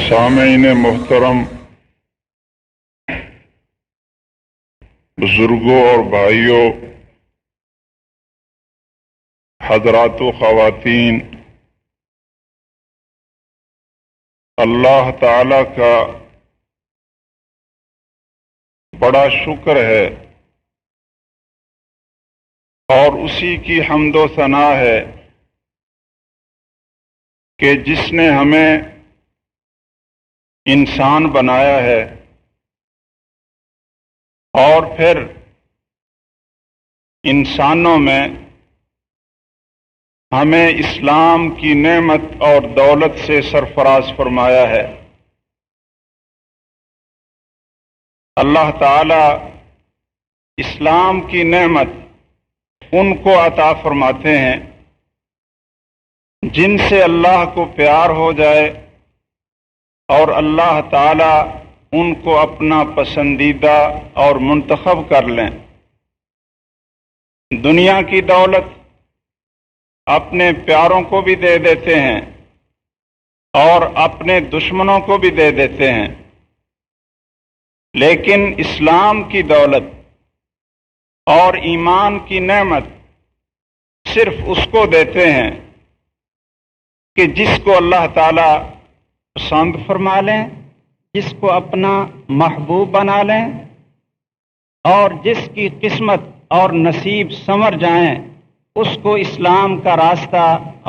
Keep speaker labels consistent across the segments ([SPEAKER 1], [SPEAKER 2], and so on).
[SPEAKER 1] سامعین محترم، بزرگوں اور بھائیوں، حضرات و خواتین، اللہ تعالی کا بڑا شکر ہے اور اسی کی حمد و ثنا ہے کہ جس نے ہمیں انسان بنایا ہے اور پھر انسانوں میں ہمیں اسلام کی نعمت اور دولت سے سرفراز فرمایا ہے۔ اللہ تعالی اسلام کی نعمت ان کو عطا فرماتے ہیں جن سے اللہ کو پیار ہو جائے اور اللہ تعالی ان کو اپنا پسندیدہ اور منتخب کر لیں۔ دنیا کی دولت اپنے پیاروں کو بھی دے دیتے ہیں اور اپنے دشمنوں کو بھی دے دیتے ہیں، لیکن اسلام کی دولت اور ایمان کی نعمت صرف اس کو دیتے ہیں کہ جس کو اللہ تعالی پسند فرما لیں، جس کو اپنا محبوب بنا لیں اور جس کی قسمت اور نصیب سنور جائیں، اس کو اسلام کا راستہ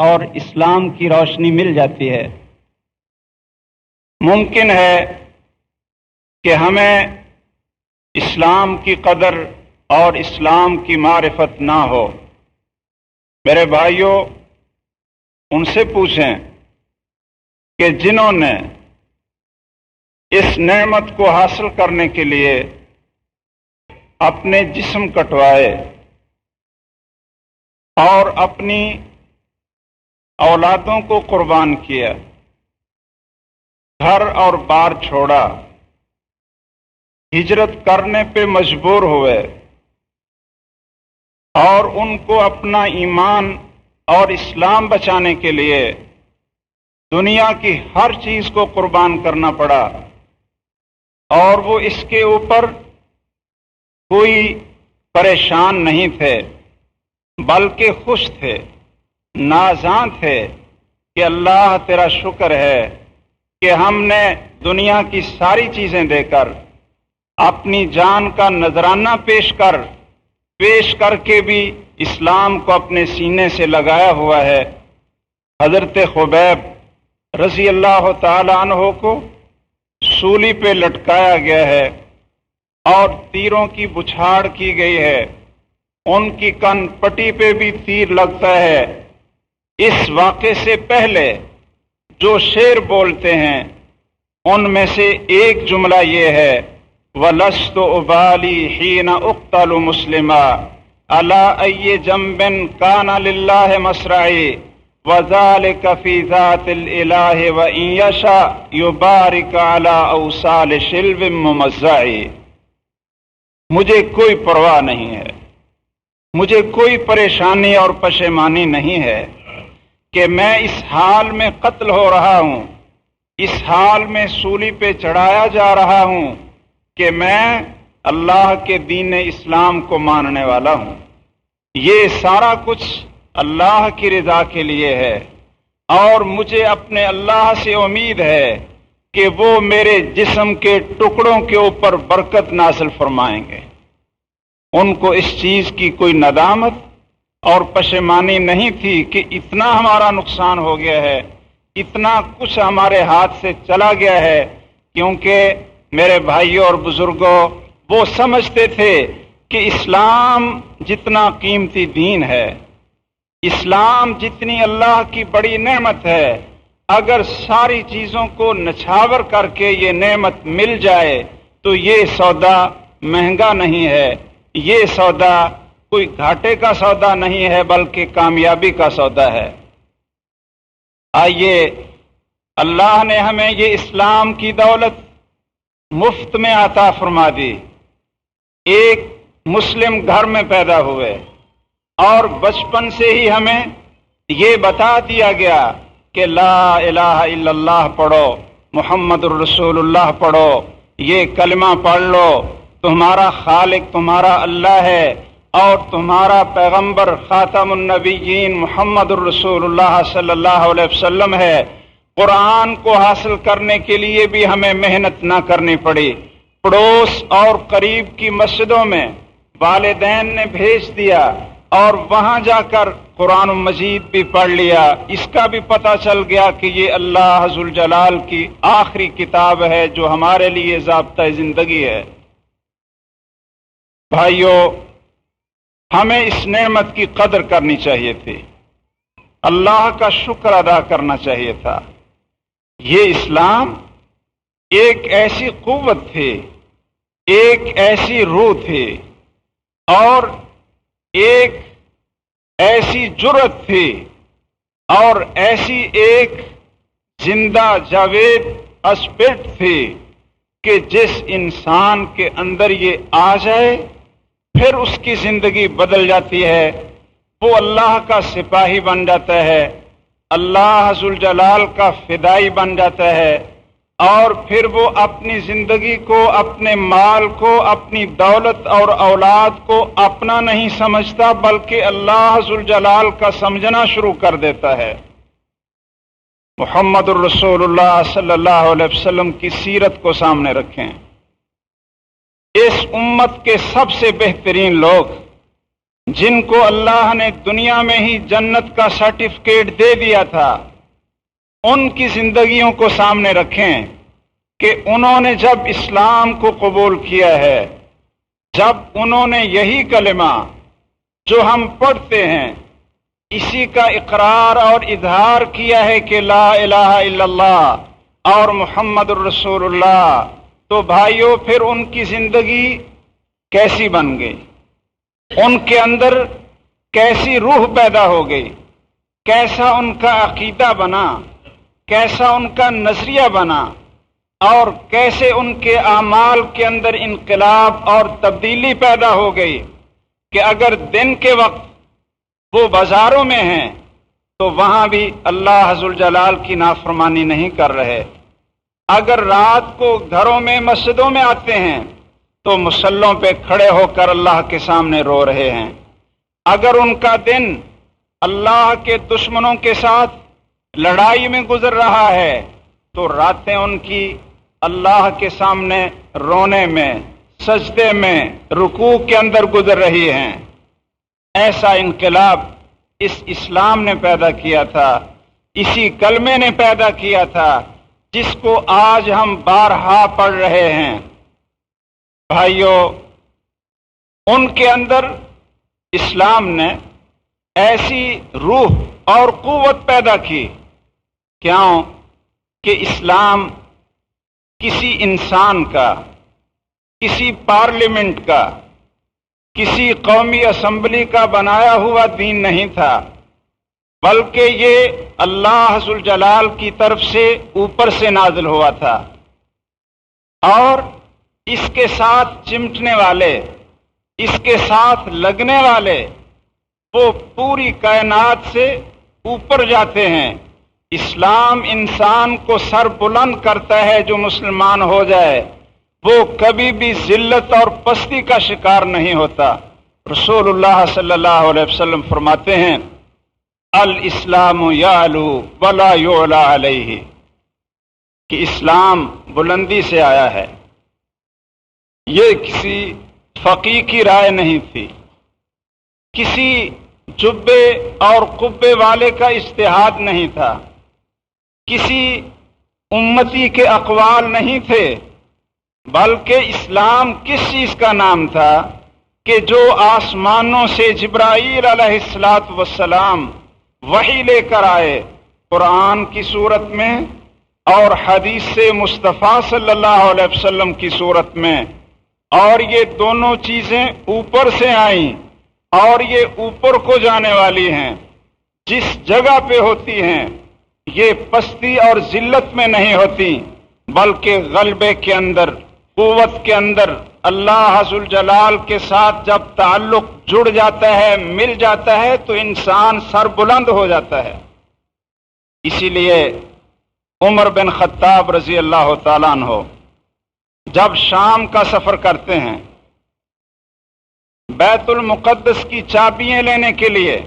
[SPEAKER 1] اور اسلام کی روشنی مل جاتی ہے۔ ممکن ہے کہ ہمیں اسلام کی قدر اور اسلام کی معرفت نہ ہو۔ میرے بھائیوں، ان سے پوچھیں کہ جنہوں نے اس نعمت کو حاصل کرنے کے لیے اپنے جسم کٹوائے اور اپنی اولادوں کو قربان کیا، گھر اور بار چھوڑا، ہجرت کرنے پہ مجبور ہوئے اور ان کو اپنا ایمان اور اسلام بچانے کے لیے دنیا کی ہر چیز کو قربان کرنا پڑا، اور وہ اس کے اوپر کوئی پریشان نہیں تھے بلکہ خوش تھے، نازاں تھے کہ اللہ تیرا شکر ہے کہ ہم نے دنیا کی ساری چیزیں دے کر اپنی جان کا نذرانہ پیش کر کے بھی اسلام کو اپنے سینے سے لگایا ہوا ہے۔ حضرت خبیب رضی اللہ تعالی عنہ کو سولی پہ لٹکایا گیا ہے اور تیروں کی بچھاڑ کی گئی ہے، ان کی کن پٹی پہ بھی تیر لگتا ہے۔ اس واقعے سے پہلے جو شعر بولتے ہیں ان میں سے ایک جملہ یہ ہے، وَلَسْتُ أُبَالِي حِينَ أُقْتَلُ مُسْلِمًا عَلَىٰ أَيِّ جَنبٍ كَانَ لِلَّهِ مَصْرَعِي وَذَلِكَ فِي ذَاتِ الْإِلَٰهِ وَإِن يَشَأْ يُبَارِكَ عَلَىٰ أَوْصَالِ شِلْوٍ مُمَزَّعِ۔ مجھے کوئی پرواہ نہیں ہے، مجھے کوئی پریشانی اور پشیمانی نہیں ہے کہ میں اس حال میں قتل ہو رہا ہوں، اس حال میں سولی پہ چڑھایا جا رہا ہوں کہ میں اللہ کے دین اسلام کو ماننے والا ہوں۔ یہ سارا کچھ اللہ کی رضا کے لیے ہے اور مجھے اپنے اللہ سے امید ہے کہ وہ میرے جسم کے ٹکڑوں کے اوپر برکت نازل فرمائیں گے۔ ان کو اس چیز کی کوئی ندامت اور پشیمانی نہیں تھی کہ اتنا ہمارا نقصان ہو گیا ہے، اتنا کچھ ہمارے ہاتھ سے چلا گیا ہے، کیونکہ میرے بھائیوں اور بزرگوں، وہ سمجھتے تھے کہ اسلام جتنا قیمتی دین ہے، اسلام جتنی اللہ کی بڑی نعمت ہے، اگر ساری چیزوں کو نچھاور کر کے یہ نعمت مل جائے تو یہ سودا مہنگا نہیں ہے، یہ سودا کوئی گھاٹے کا سودا نہیں ہے بلکہ کامیابی کا سودا ہے۔ آئیے، اللہ نے ہمیں یہ اسلام کی دولت مفت میں عطا فرما دی۔ ایک مسلم گھر میں پیدا ہوئے اور بچپن سے ہی ہمیں یہ بتا دیا گیا کہ لا الہ الا اللہ پڑھو، محمد الرسول اللہ پڑھو، یہ کلمہ پڑھ لو، تمہارا خالق تمہارا اللہ ہے اور تمہارا پیغمبر خاتم النبیین محمد الرسول اللہ صلی اللہ علیہ وسلم ہے۔ قرآن کو حاصل کرنے کے لیے بھی ہمیں محنت نہ کرنی پڑی، پڑوس اور قریب کی مسجدوں میں والدین نے بھیج دیا اور وہاں جا کر قرآن مجید بھی پڑھ لیا، اس کا بھی پتہ چل گیا کہ یہ اللہ ذوالجلال کی آخری کتاب ہے جو ہمارے لیے ضابطہ زندگی ہے۔ بھائیو، ہمیں اس نعمت کی قدر کرنی چاہیے تھی، اللہ کا شکر ادا کرنا چاہیے تھا۔ یہ اسلام ایک ایسی قوت تھی، ایک ایسی روح تھی اور ایک ایسی جرأت تھی اور ایسی ایک زندہ جاوید اسپرٹ تھی کہ جس انسان کے اندر یہ آ جائے پھر اس کی زندگی بدل جاتی ہے، وہ اللہ کا سپاہی بن جاتا ہے، اللہ ذوالجلال کا فدائی بن جاتا ہے، اور پھر وہ اپنی زندگی کو، اپنے مال کو، اپنی دولت اور اولاد کو اپنا نہیں سمجھتا بلکہ اللہ ذوالجلال کا سمجھنا شروع کر دیتا ہے۔ محمد الرسول اللہ صلی اللہ علیہ وسلم کی سیرت کو سامنے رکھیں۔ اس امت کے سب سے بہترین لوگ جن کو اللہ نے دنیا میں ہی جنت کا سرٹیفکیٹ دے دیا تھا، ان کی زندگیوں کو سامنے رکھیں کہ انہوں نے جب اسلام کو قبول کیا ہے، جب انہوں نے یہی کلمہ جو ہم پڑھتے ہیں اسی کا اقرار اور اظہار کیا ہے کہ لا الہ الا اللہ اور محمد الرسول اللہ، تو بھائیوں پھر ان کی زندگی کیسی بن گئی، ان کے اندر کیسی روح پیدا ہو گئی، کیسا ان کا عقیدہ بنا، کیسا ان کا نظریہ بنا، اور کیسے ان کے اعمال کے اندر انقلاب اور تبدیلی پیدا ہو گئی کہ اگر دن کے وقت وہ بازاروں میں ہیں تو وہاں بھی اللہ ذوالجلال کی نافرمانی نہیں کر رہے، اگر رات کو گھروں میں مسجدوں میں آتے ہیں تو مصلوں پہ کھڑے ہو کر اللہ کے سامنے رو رہے ہیں، اگر ان کا دن اللہ کے دشمنوں کے ساتھ لڑائی میں گزر رہا ہے تو راتیں ان کی اللہ کے سامنے رونے میں، سجدے میں، رکوع کے اندر گزر رہی ہیں۔ ایسا انقلاب اس اسلام نے پیدا کیا تھا، اسی کلمے نے پیدا کیا تھا جس کو آج ہم بارہا پڑھ رہے ہیں۔ بھائیو، ان کے اندر اسلام نے ایسی روح اور قوت پیدا کی، کیوں کہ اسلام کسی انسان کا، کسی پارلیمنٹ کا، کسی قومی اسمبلی کا بنایا ہوا دین نہیں تھا، بلکہ یہ اللہ ذوالجلال کی طرف سے اوپر سے نازل ہوا تھا، اور اس کے ساتھ چمٹنے والے، اس کے ساتھ لگنے والے وہ پوری کائنات سے اوپر جاتے ہیں۔ اسلام انسان کو سر بلند کرتا ہے، جو مسلمان ہو جائے وہ کبھی بھی ذلت اور پستی کا شکار نہیں ہوتا۔ رسول اللہ صلی اللہ علیہ وسلم فرماتے ہیں الاسلام یعلو ولا یعلی علیہ، کہ اسلام بلندی سے آیا ہے۔ یہ کسی فقیہ کی رائے نہیں تھی، کسی جبے اور قبے والے کا اجتہاد نہیں تھا، کسی امتی کے اقوال نہیں تھے، بلکہ اسلام کس چیز کا نام تھا کہ جو آسمانوں سے جبرائیل علیہ السلام وحی لے کر آئے قرآن کی صورت میں اور حدیث سے مصطفیٰ صلی اللہ علیہ وسلم کی صورت میں، اور یہ دونوں چیزیں اوپر سے آئیں اور یہ اوپر کو جانے والی ہیں، جس جگہ پہ ہوتی ہیں یہ پستی اور ذلت میں نہیں ہوتی بلکہ غلبے کے اندر، قوت کے اندر۔ اللہ ذوالجلال کے ساتھ جب تعلق جڑ جاتا ہے، مل جاتا ہے، تو انسان سر بلند ہو جاتا ہے۔ اسی لیے عمر بن خطاب رضی اللہ تعالیٰ عنہ جب شام کا سفر کرتے ہیں، بیت المقدس کی چابیاں لینے کے لیے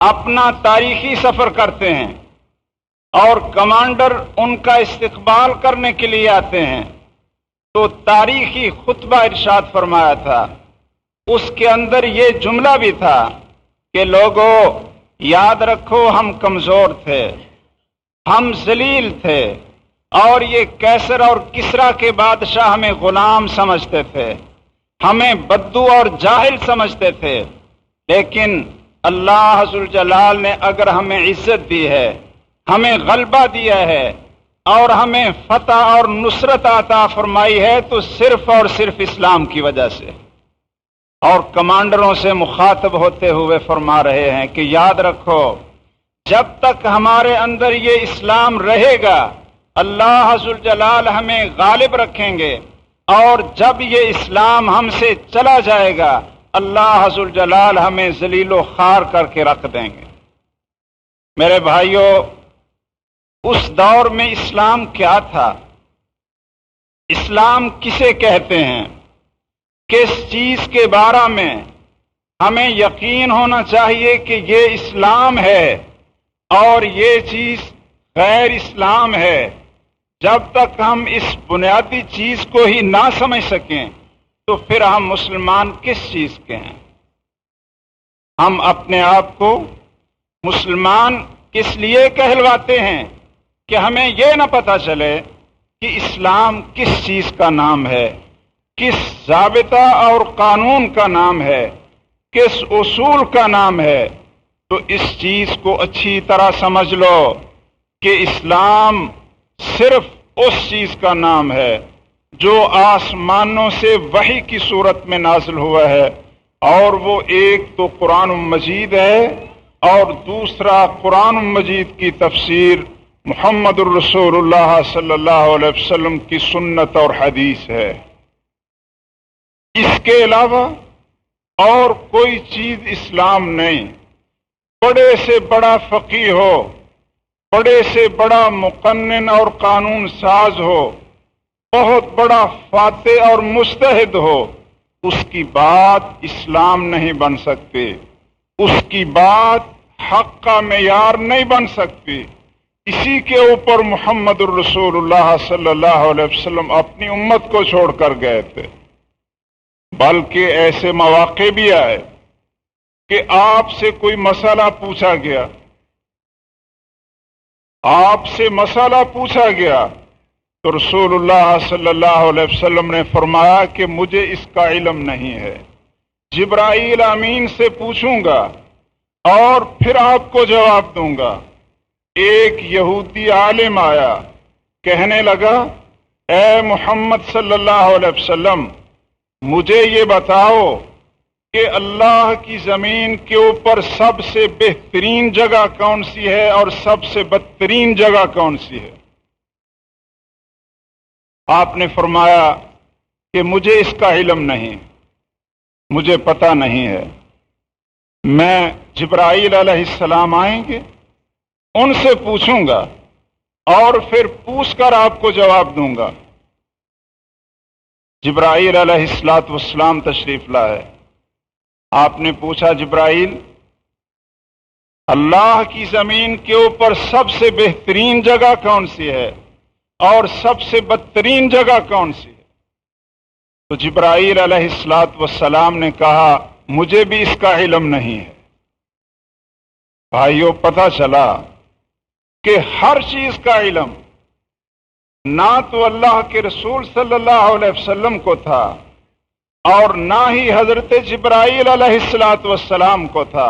[SPEAKER 1] اپنا تاریخی سفر کرتے ہیں اور کمانڈر ان کا استقبال کرنے کے لیے آتے ہیں، تو تاریخی خطبہ ارشاد فرمایا تھا۔ اس کے اندر یہ جملہ بھی تھا کہ لوگوں یاد رکھو، ہم کمزور تھے، ہم ذلیل تھے، اور یہ کیسر اور کسریٰ کے بادشاہ ہمیں غلام سمجھتے تھے، ہمیں بدو اور جاہل سمجھتے تھے، لیکن اللہ ذوالجلال نے اگر ہمیں عزت دی ہے، ہمیں غلبہ دیا ہے اور ہمیں فتح اور نصرت عطا فرمائی ہے تو صرف اور صرف اسلام کی وجہ سے۔ اور کمانڈروں سے مخاطب ہوتے ہوئے فرما رہے ہیں کہ یاد رکھو، جب تک ہمارے اندر یہ اسلام رہے گا اللہ ذوالجلال ہمیں غالب رکھیں گے، اور جب یہ اسلام ہم سے چلا جائے گا اللہ ذوالجلال ہمیں ذلیل و خوار کر کے رکھ دیں گے۔ میرے بھائیوں، اس دور میں اسلام کیا تھا؟ اسلام کسے کہتے ہیں؟ کس چیز کے بارے میں ہمیں یقین ہونا چاہیے کہ یہ اسلام ہے اور یہ چیز غیر اسلام ہے؟ جب تک ہم اس بنیادی چیز کو ہی نہ سمجھ سکیں تو پھر ہم مسلمان کس چیز کے ہیں؟ ہم اپنے آپ کو مسلمان کس لیے کہلواتے ہیں کہ ہمیں یہ نہ پتہ چلے کہ اسلام کس چیز کا نام ہے، کس ضابطہ اور قانون کا نام ہے، کس اصول کا نام ہے۔ تو اس چیز کو اچھی طرح سمجھ لو کہ اسلام صرف اس چیز کا نام ہے جو آسمانوں سے وحی کی صورت میں نازل ہوا ہے، اور وہ ایک تو قرآن مجید ہے اور دوسرا قرآن مجید کی تفسیر محمد الرسول اللہ صلی اللہ علیہ وسلم کی سنت اور حدیث ہے۔ اس کے علاوہ اور کوئی چیز اسلام نہیں۔ بڑے سے بڑا فقیہ ہو، بڑے سے بڑا مقنن اور قانون ساز ہو، بہت بڑا فاتح اور مجتہد ہو، اس کی بات اسلام نہیں بن سکتی، اس کی بات حق کا معیار نہیں بن سکتی۔ اسی کے اوپر محمد الرسول اللہ صلی اللہ علیہ وسلم اپنی امت کو چھوڑ کر گئے تھے۔ بلکہ ایسے مواقع بھی آئے کہ آپ سے کوئی مسئلہ پوچھا گیا، آپ سے مسئلہ پوچھا گیا تو رسول اللہ صلی اللہ علیہ وسلم نے فرمایا کہ مجھے اس کا علم نہیں ہے، جبرائیل امین سے پوچھوں گا اور پھر آپ کو جواب دوں گا۔ ایک یہودی عالم آیا، کہنے لگا اے محمد صلی اللہ علیہ وسلم، مجھے یہ بتاؤ کہ اللہ کی زمین کے اوپر سب سے بہترین جگہ کون سی ہے اور سب سے بدترین جگہ کون سی ہے؟ آپ نے فرمایا کہ مجھے اس کا علم نہیں، مجھے پتہ نہیں ہے۔ میں جبرائیل علیہ السلام آئیں گے، ان سے پوچھوں گا اور پھر پوچھ کر آپ کو جواب دوں گا۔ جبرائیل علیہ السلام تشریف لائے۔ آپ نے پوچھا جبرائیل، اللہ کی زمین کے اوپر سب سے بہترین جگہ کون سی ہے اور سب سے بدترین جگہ کون سی ہے؟ تو جبرائیل علیہ السلام نے کہا مجھے بھی اس کا علم نہیں ہے۔ بھائیوں، پتہ چلا کہ ہر چیز کا علم نہ تو اللہ کے رسول صلی اللہ علیہ وسلم کو تھا اور نہ ہی حضرت جبرائیل علیہ السلام کو تھا۔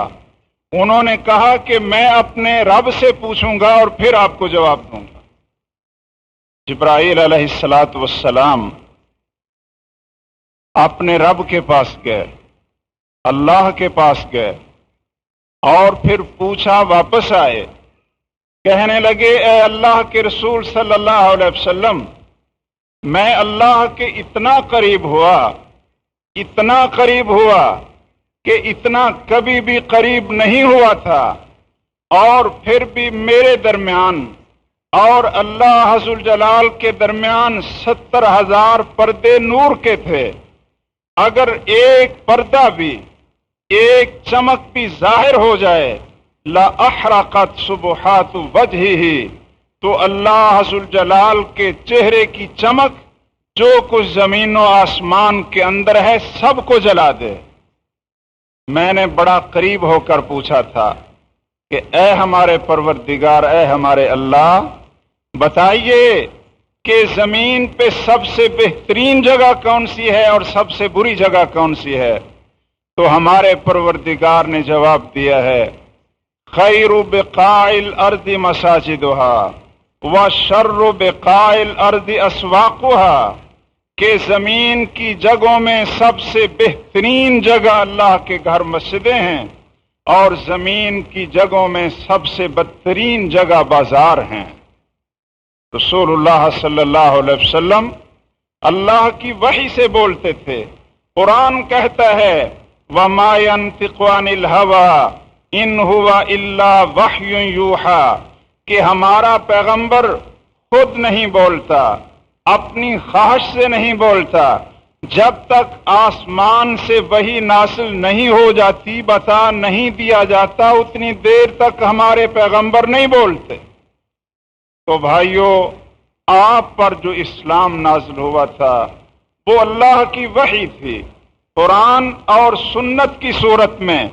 [SPEAKER 1] انہوں نے کہا کہ میں اپنے رب سے پوچھوں گا اور پھر آپ کو جواب دوں گا۔ جبرائیل علیہ السلام اپنے رب کے پاس گئے، اللہ کے پاس گئے اور پھر پوچھا، واپس آئے، کہنے لگے اے اللہ کے رسول صلی اللہ علیہ وسلم، میں اللہ کے اتنا قریب ہوا کہ اتنا کبھی بھی قریب نہیں ہوا تھا، اور پھر بھی میرے درمیان اور اللہ حضر جلال کے درمیان 70,000 پردے نور کے تھے. اگر ایک پردہ بھی، ایک چمک بھی ظاہر ہو جائے، لا احرقت سبحات وجہہ، تو اللہ حضر جلال کے چہرے کی چمک جو کچھ زمین و آسمان کے اندر ہے سب کو جلا دے. میں نے بڑا قریب ہو کر پوچھا تھا کہ اے ہمارے پروردگار، اے ہمارے اللہ، بتائیے کہ زمین پہ سب سے بہترین جگہ کون سی ہے اور سب سے بری جگہ کون سی ہے؟ تو ہمارے پروردگار نے جواب دیا ہے، خیر بقاع الارض مساجدها وشر بقاع الارض اسواقها، کہ زمین کی جگہوں میں سب سے بہترین جگہ اللہ کے گھر مسجدیں ہیں، اور زمین کی جگہوں میں سب سے بدترین جگہ بازار ہیں. رسول اللہ صلی اللہ علیہ وسلم اللہ کی وحی سے بولتے تھے. قرآن کہتا ہے وَمَا يَنطِقُ عَنِ الْهَوَىٰ إِنْ هُوَ إِلَّا وَحْيٌ يُوحَىٰ، کہ ہمارا پیغمبر خود نہیں بولتا، اپنی خواہش سے نہیں بولتا. جب تک آسمان سے وحی نازل نہیں ہو جاتی، بتا نہیں دیا جاتا، اتنی دیر تک ہمارے پیغمبر نہیں بولتے. تو بھائیو، آپ پر جو اسلام نازل ہوا تھا وہ اللہ کی وحی تھی، قرآن اور سنت کی صورت میں.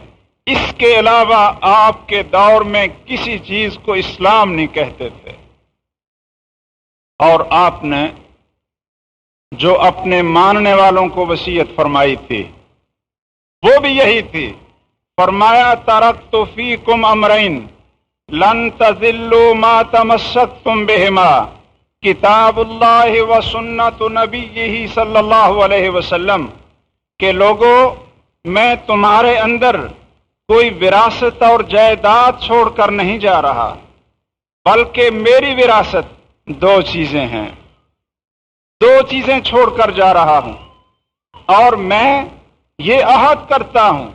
[SPEAKER 1] اس کے علاوہ آپ کے دور میں کسی چیز کو اسلام نہیں کہتے تھے. اور آپ نے جو اپنے ماننے والوں کو وصیت فرمائی تھی وہ بھی یہی تھی. فرمایا ترکت فیکم امرین لن تضلوا ما تمسکتم بہما، کتاب اللہ و سنت نبیہ صلی اللہ علیہ وسلم، کہ لوگو میں تمہارے اندر کوئی وراثت اور جائیداد چھوڑ کر نہیں جا رہا، بلکہ میری وراثت دو چیزیں ہیں، دو چیزیں چھوڑ کر جا رہا ہوں. اور میں یہ عہد کرتا ہوں،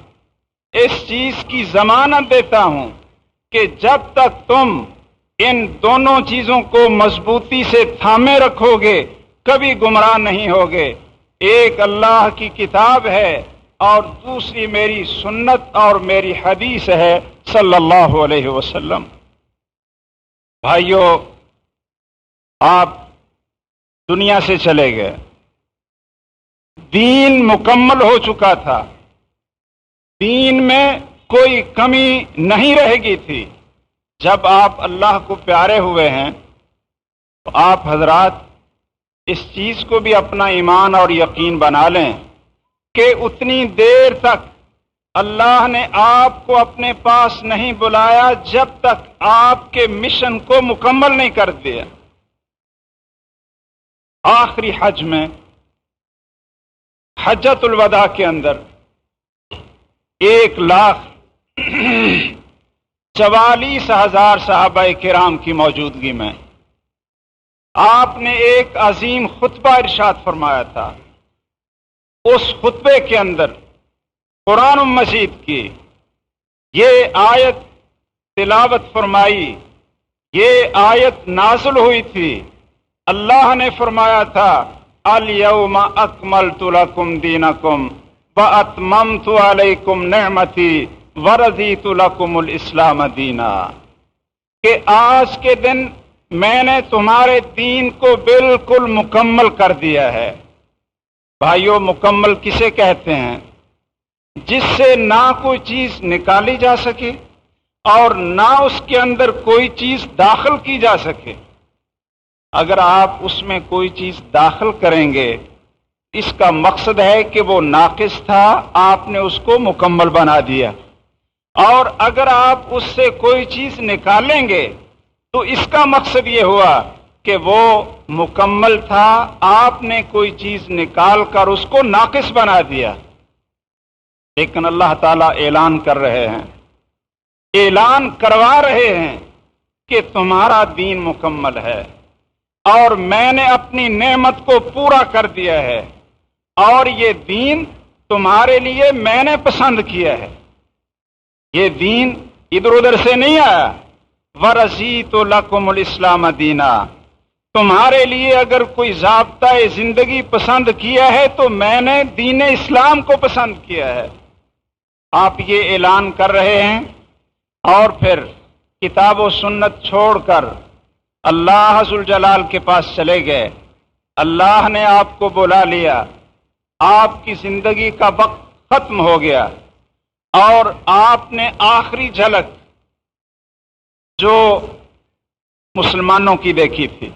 [SPEAKER 1] اس چیز کی ضمانت دیتا ہوں کہ جب تک تم ان دونوں چیزوں کو مضبوطی سے تھامے رکھو گے کبھی گمراہ نہیں ہوگے. ایک اللہ کی کتاب ہے اور دوسری میری سنت اور میری حدیث ہے صلی اللہ علیہ وسلم. بھائیو، آپ دنیا سے چلے گئے، دین مکمل ہو چکا تھا، دین میں کوئی کمی نہیں رہ گئی تھی. جب آپ اللہ کو پیارے ہوئے ہیں تو آپ حضرات اس چیز کو بھی اپنا ایمان اور یقین بنا لیں کہ اتنی دیر تک اللہ نے آپ کو اپنے پاس نہیں بلایا جب تک آپ کے مشن کو مکمل نہیں کر دیا. آخری حج میں، حجۃ الوداع کے اندر 1,44,000 صحابہ کرام کی موجودگی میں آپ نے ایک عظیم خطبہ ارشاد فرمایا تھا. اس خطبے کے اندر قرآن مجید کی یہ آیت تلاوت فرمائی، یہ آیت نازل ہوئی تھی. اللہ نے فرمایا تھا الیوم اکملت لکم دینکم واتممت علیکم نعمتی ورضیت لکم الاسلام دینا، کہ آج کے دن میں نے تمہارے دین کو بالکل مکمل کر دیا ہے. بھائیو، مکمل کسے کہتے ہیں؟ جس سے نہ کوئی چیز نکالی جا سکے اور نہ اس کے اندر کوئی چیز داخل کی جا سکے. اگر آپ اس میں کوئی چیز داخل کریں گے اس کا مقصد ہے کہ وہ ناقص تھا، آپ نے اس کو مکمل بنا دیا. اور اگر آپ اس سے کوئی چیز نکالیں گے تو اس کا مقصد یہ ہوا کہ وہ مکمل تھا، آپ نے کوئی چیز نکال کر اس کو ناقص بنا دیا. لیکن اللہ تعالیٰ اعلان کر رہے ہیں، اعلان کروا رہے ہیں کہ تمہارا دین مکمل ہے اور میں نے اپنی نعمت کو پورا کر دیا ہے، اور یہ دین تمہارے لیے میں نے پسند کیا ہے. یہ دین ادھر ادھر سے نہیں آیا، ورضیت لکم الاسلام دینا، تمہارے لیے اگر کوئی ضابطۂ زندگی پسند کیا ہے تو میں نے دین اسلام کو پسند کیا ہے۔ آپ یہ اعلان کر رہے ہیں اور پھر کتاب و سنت چھوڑ کر اللہ ذوالجلال کے پاس چلے گئے۔ اللہ نے آپ کو بلا لیا، آپ کی زندگی کا وقت ختم ہو گیا اور آپ نے آخری جھلک جو مسلمانوں کی دیکھی تھی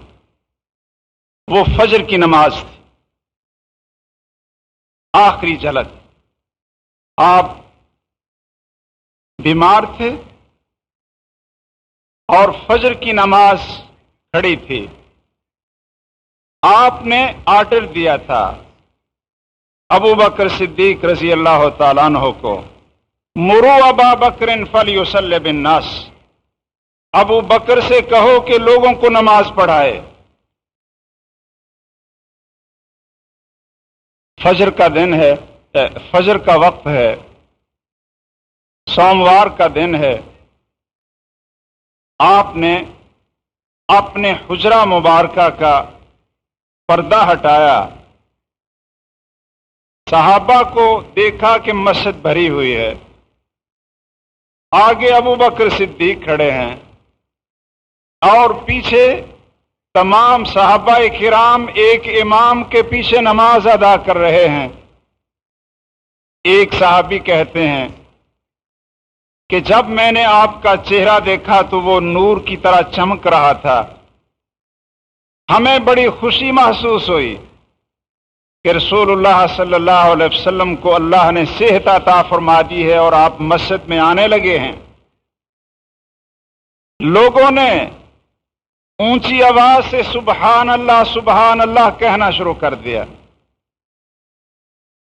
[SPEAKER 1] وہ فجر کی نماز تھی، آخری جھلک۔ آپ بیمار تھے اور فجر کی نماز کھڑی تھی۔ آپ نے آرڈر دیا تھا ابو بکر صدیق رضی اللہ تعالیٰ عنہ کو، مروا ابا بکر فلیصلی بالناس، ابو بکر سے کہو کہ لوگوں کو نماز پڑھائے۔ فجر کا دن ہے، فجر کا وقت ہے، سوموار کا دن ہے۔ آپ نے اپنے حجرہ مبارکہ کا پردہ ہٹایا، صحابہ کو دیکھا کہ مسجد بھری ہوئی ہے، آگے ابو بکر صدیق کھڑے ہیں اور پیچھے تمام صحابہ کرام ایک امام کے پیچھے نماز ادا کر رہے ہیں۔ ایک صحابی کہتے ہیں کہ جب میں نے آپ کا چہرہ دیکھا تو وہ نور کی طرح چمک رہا تھا، ہمیں بڑی خوشی محسوس ہوئی کہ رسول اللہ صلی اللہ علیہ وسلم کو اللہ نے صحت عطا فرما دی ہے اور آپ مسجد میں آنے لگے ہیں۔ لوگوں نے اونچی آواز سے سبحان اللہ کہنا شروع کر دیا۔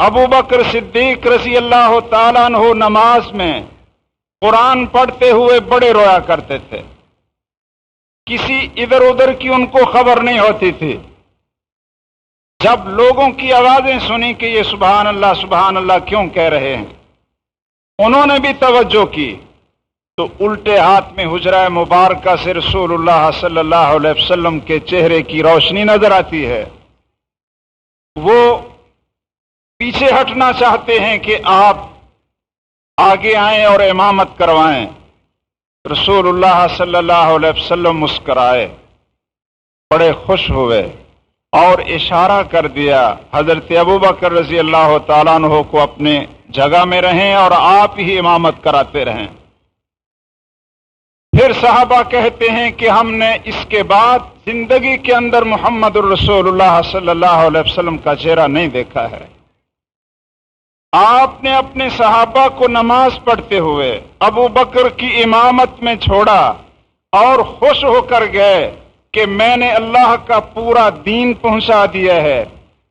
[SPEAKER 1] ابو بکر صدیق رضی اللہ تعالیٰ عنہ نماز میں قرآن پڑھتے ہوئے بڑے رویا کرتے تھے، کسی ادھر ادھر کی ان کو خبر نہیں ہوتی تھی۔ جب لوگوں کی آوازیں سنی کہ یہ سبحان اللہ کیوں کہہ رہے ہیں، انہوں نے بھی توجہ کی تو الٹے ہاتھ میں حجرہ مبارکہ سے رسول اللہ صلی اللہ علیہ وسلم کے چہرے کی روشنی نظر آتی ہے۔ وہ پیچھے ہٹنا چاہتے ہیں کہ آپ آگے آئیں اور امامت کروائیں۔ رسول اللہ صلی اللہ علیہ وسلم مسکرائے، بڑے خوش ہوئے اور اشارہ کر دیا حضرت ابوبکر رضی اللہ تعالیٰ عنہ کو اپنے جگہ میں رہیں اور آپ ہی امامت کراتے رہیں۔ پھر صحابہ کہتے ہیں کہ ہم نے اس کے بعد زندگی کے اندر محمد الرسول اللہ صلی اللہ علیہ وسلم کا چہرہ نہیں دیکھا ہے۔ آپ نے اپنے صحابہ کو نماز پڑھتے ہوئے ابو بکر کی امامت میں چھوڑا اور خوش ہو کر گئے کہ میں نے اللہ کا پورا دین پہنچا دیا ہے۔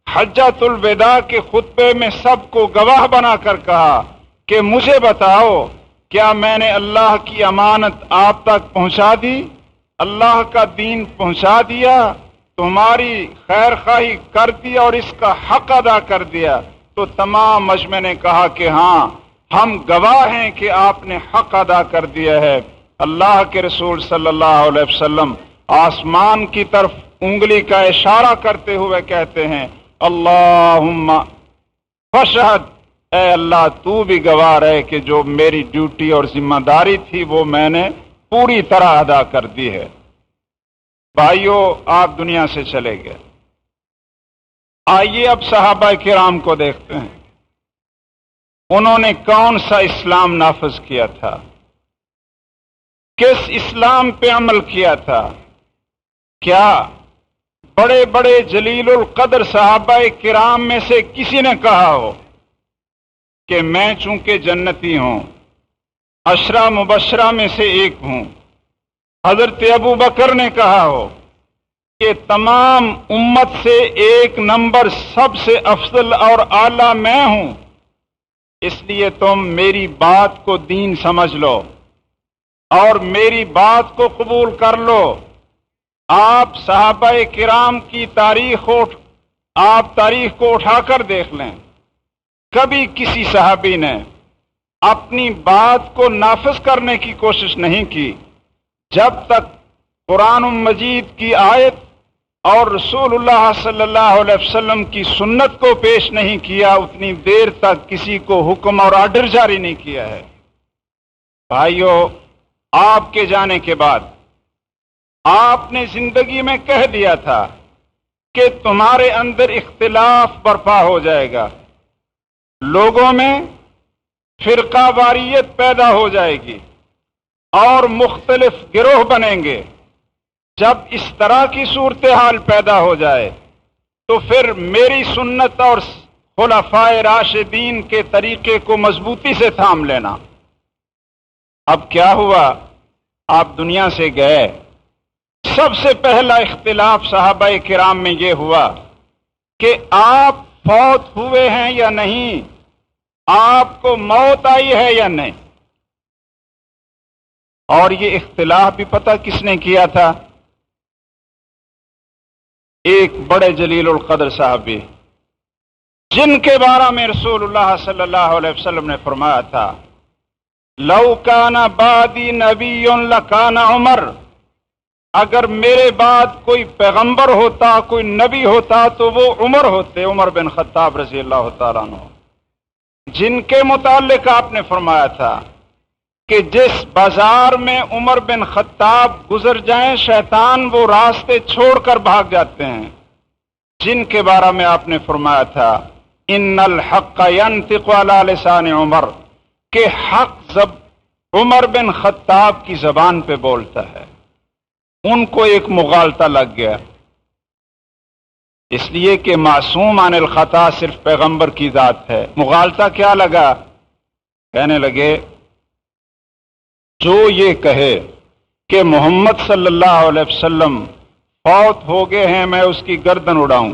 [SPEAKER 1] حجۃ الوداع کے خطبے میں سب کو گواہ بنا کر کہا کہ مجھے بتاؤ کیا میں نے اللہ کی امانت آپ تک پہنچا دی، اللہ کا دین پہنچا دیا، تمہاری خیر خواہی کر دی اور اس کا حق ادا کر دیا؟ تو تمام مجمع نے کہا کہ ہاں، ہم گواہ ہیں کہ آپ نے حق ادا کر دیا ہے۔ اللہ کے رسول صلی اللہ علیہ وسلم آسمان کی طرف انگلی کا اشارہ کرتے ہوئے کہتے ہیں اللہم فشہد، اے اللہ تو بھی گواہ رہے کہ جو میری ڈیوٹی اور ذمہ داری تھی وہ میں نے پوری طرح ادا کر دی ہے۔ بھائیو، آپ دنیا سے چلے گئے، آئیے اب صحابہ کرام کو دیکھتے ہیں، انہوں نے کون سا اسلام نافذ کیا تھا، کس اسلام پہ عمل کیا تھا؟ کیا بڑے بڑے جلیل القدر صحابہ کرام میں سے کسی نے کہا ہو کہ میں چونکہ جنتی ہوں، عشرہ مبشرہ میں سے ایک ہوں؟ حضرت ابو بکر نے کہا ہو کہ تمام امت سے ایک نمبر سب سے افضل اور اعلیٰ میں ہوں، اس لیے تم میری بات کو دین سمجھ لو اور میری بات کو قبول کر لو؟ آپ صحابہ کرام کی تاریخ کو اٹھا کر دیکھ لیں، کبھی کسی صحابی نے اپنی بات کو نافذ کرنے کی کوشش نہیں کی۔ جب تک قرآن مجید کی آیت اور رسول اللہ صلی اللہ علیہ وسلم کی سنت کو پیش نہیں کیا اتنی دیر تک کسی کو حکم اور آرڈر جاری نہیں کیا ہے۔ بھائیو، آپ کے جانے کے بعد آپ نے زندگی میں کہہ دیا تھا کہ تمہارے اندر اختلاف برپا ہو جائے گا، لوگوں میں فرقہ واریت پیدا ہو جائے گی اور مختلف گروہ بنیں گے۔ جب اس طرح کی صورتحال پیدا ہو جائے تو پھر میری سنت اور خلفائے راشدین کے طریقے کو مضبوطی سے تھام لینا۔ اب کیا ہوا؟ آپ دنیا سے گئے، سب سے پہلا اختلاف صحابہ کرام میں یہ ہوا کہ آپ فوت ہوئے ہیں یا نہیں، آپ کو موت آئی ہے یا نہیں۔ اور یہ اختلاف بھی پتہ کس نے کیا تھا؟ ایک بڑے جلیل القدر صحابی جن کے بارے میں رسول اللہ صلی اللہ علیہ وسلم نے فرمایا تھا، لو کان بعدی نبی لکان عمر، اگر میرے بعد کوئی پیغمبر ہوتا، کوئی نبی ہوتا تو وہ عمر ہوتے، عمر بن خطاب رضی اللہ تعالیٰ عنہ، جن کے متعلق آپ نے فرمایا تھا کہ جس بازار میں عمر بن خطاب گزر جائیں شیطان وہ راستے چھوڑ کر بھاگ جاتے ہیں، جن کے بارے میں آپ نے فرمایا تھا ان الحق ينطق على لسان عمر، کہ حق عمر بن خطاب کی زبان پہ بولتا ہے۔ ان کو ایک مغالطہ لگ گیا، اس لیے کہ معصوم عن الخطا صرف پیغمبر کی ذات ہے۔ مغالطہ کیا لگا؟ کہنے لگے جو یہ کہے کہ محمد صلی اللہ علیہ وسلم فوت ہو گئے ہیں میں اس کی گردن اڑاؤں۔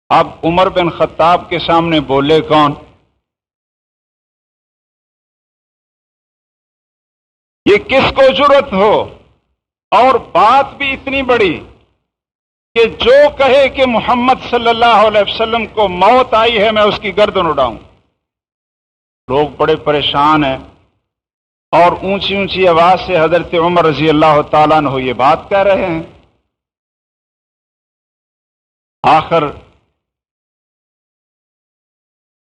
[SPEAKER 1] اب عمر بن خطاب کے سامنے بولے کون؟ یہ کس کو جرأت ہو؟ اور بات بھی اتنی بڑی کہ جو کہے کہ محمد صلی اللہ علیہ وسلم کو موت آئی ہے میں اس کی گردن اڑاؤں۔ لوگ بڑے پریشان ہیں اور اونچی اونچی آواز سے حضرت عمر رضی اللہ تعالیٰ عنہ یہ بات کہہ رہے ہیں۔ آخر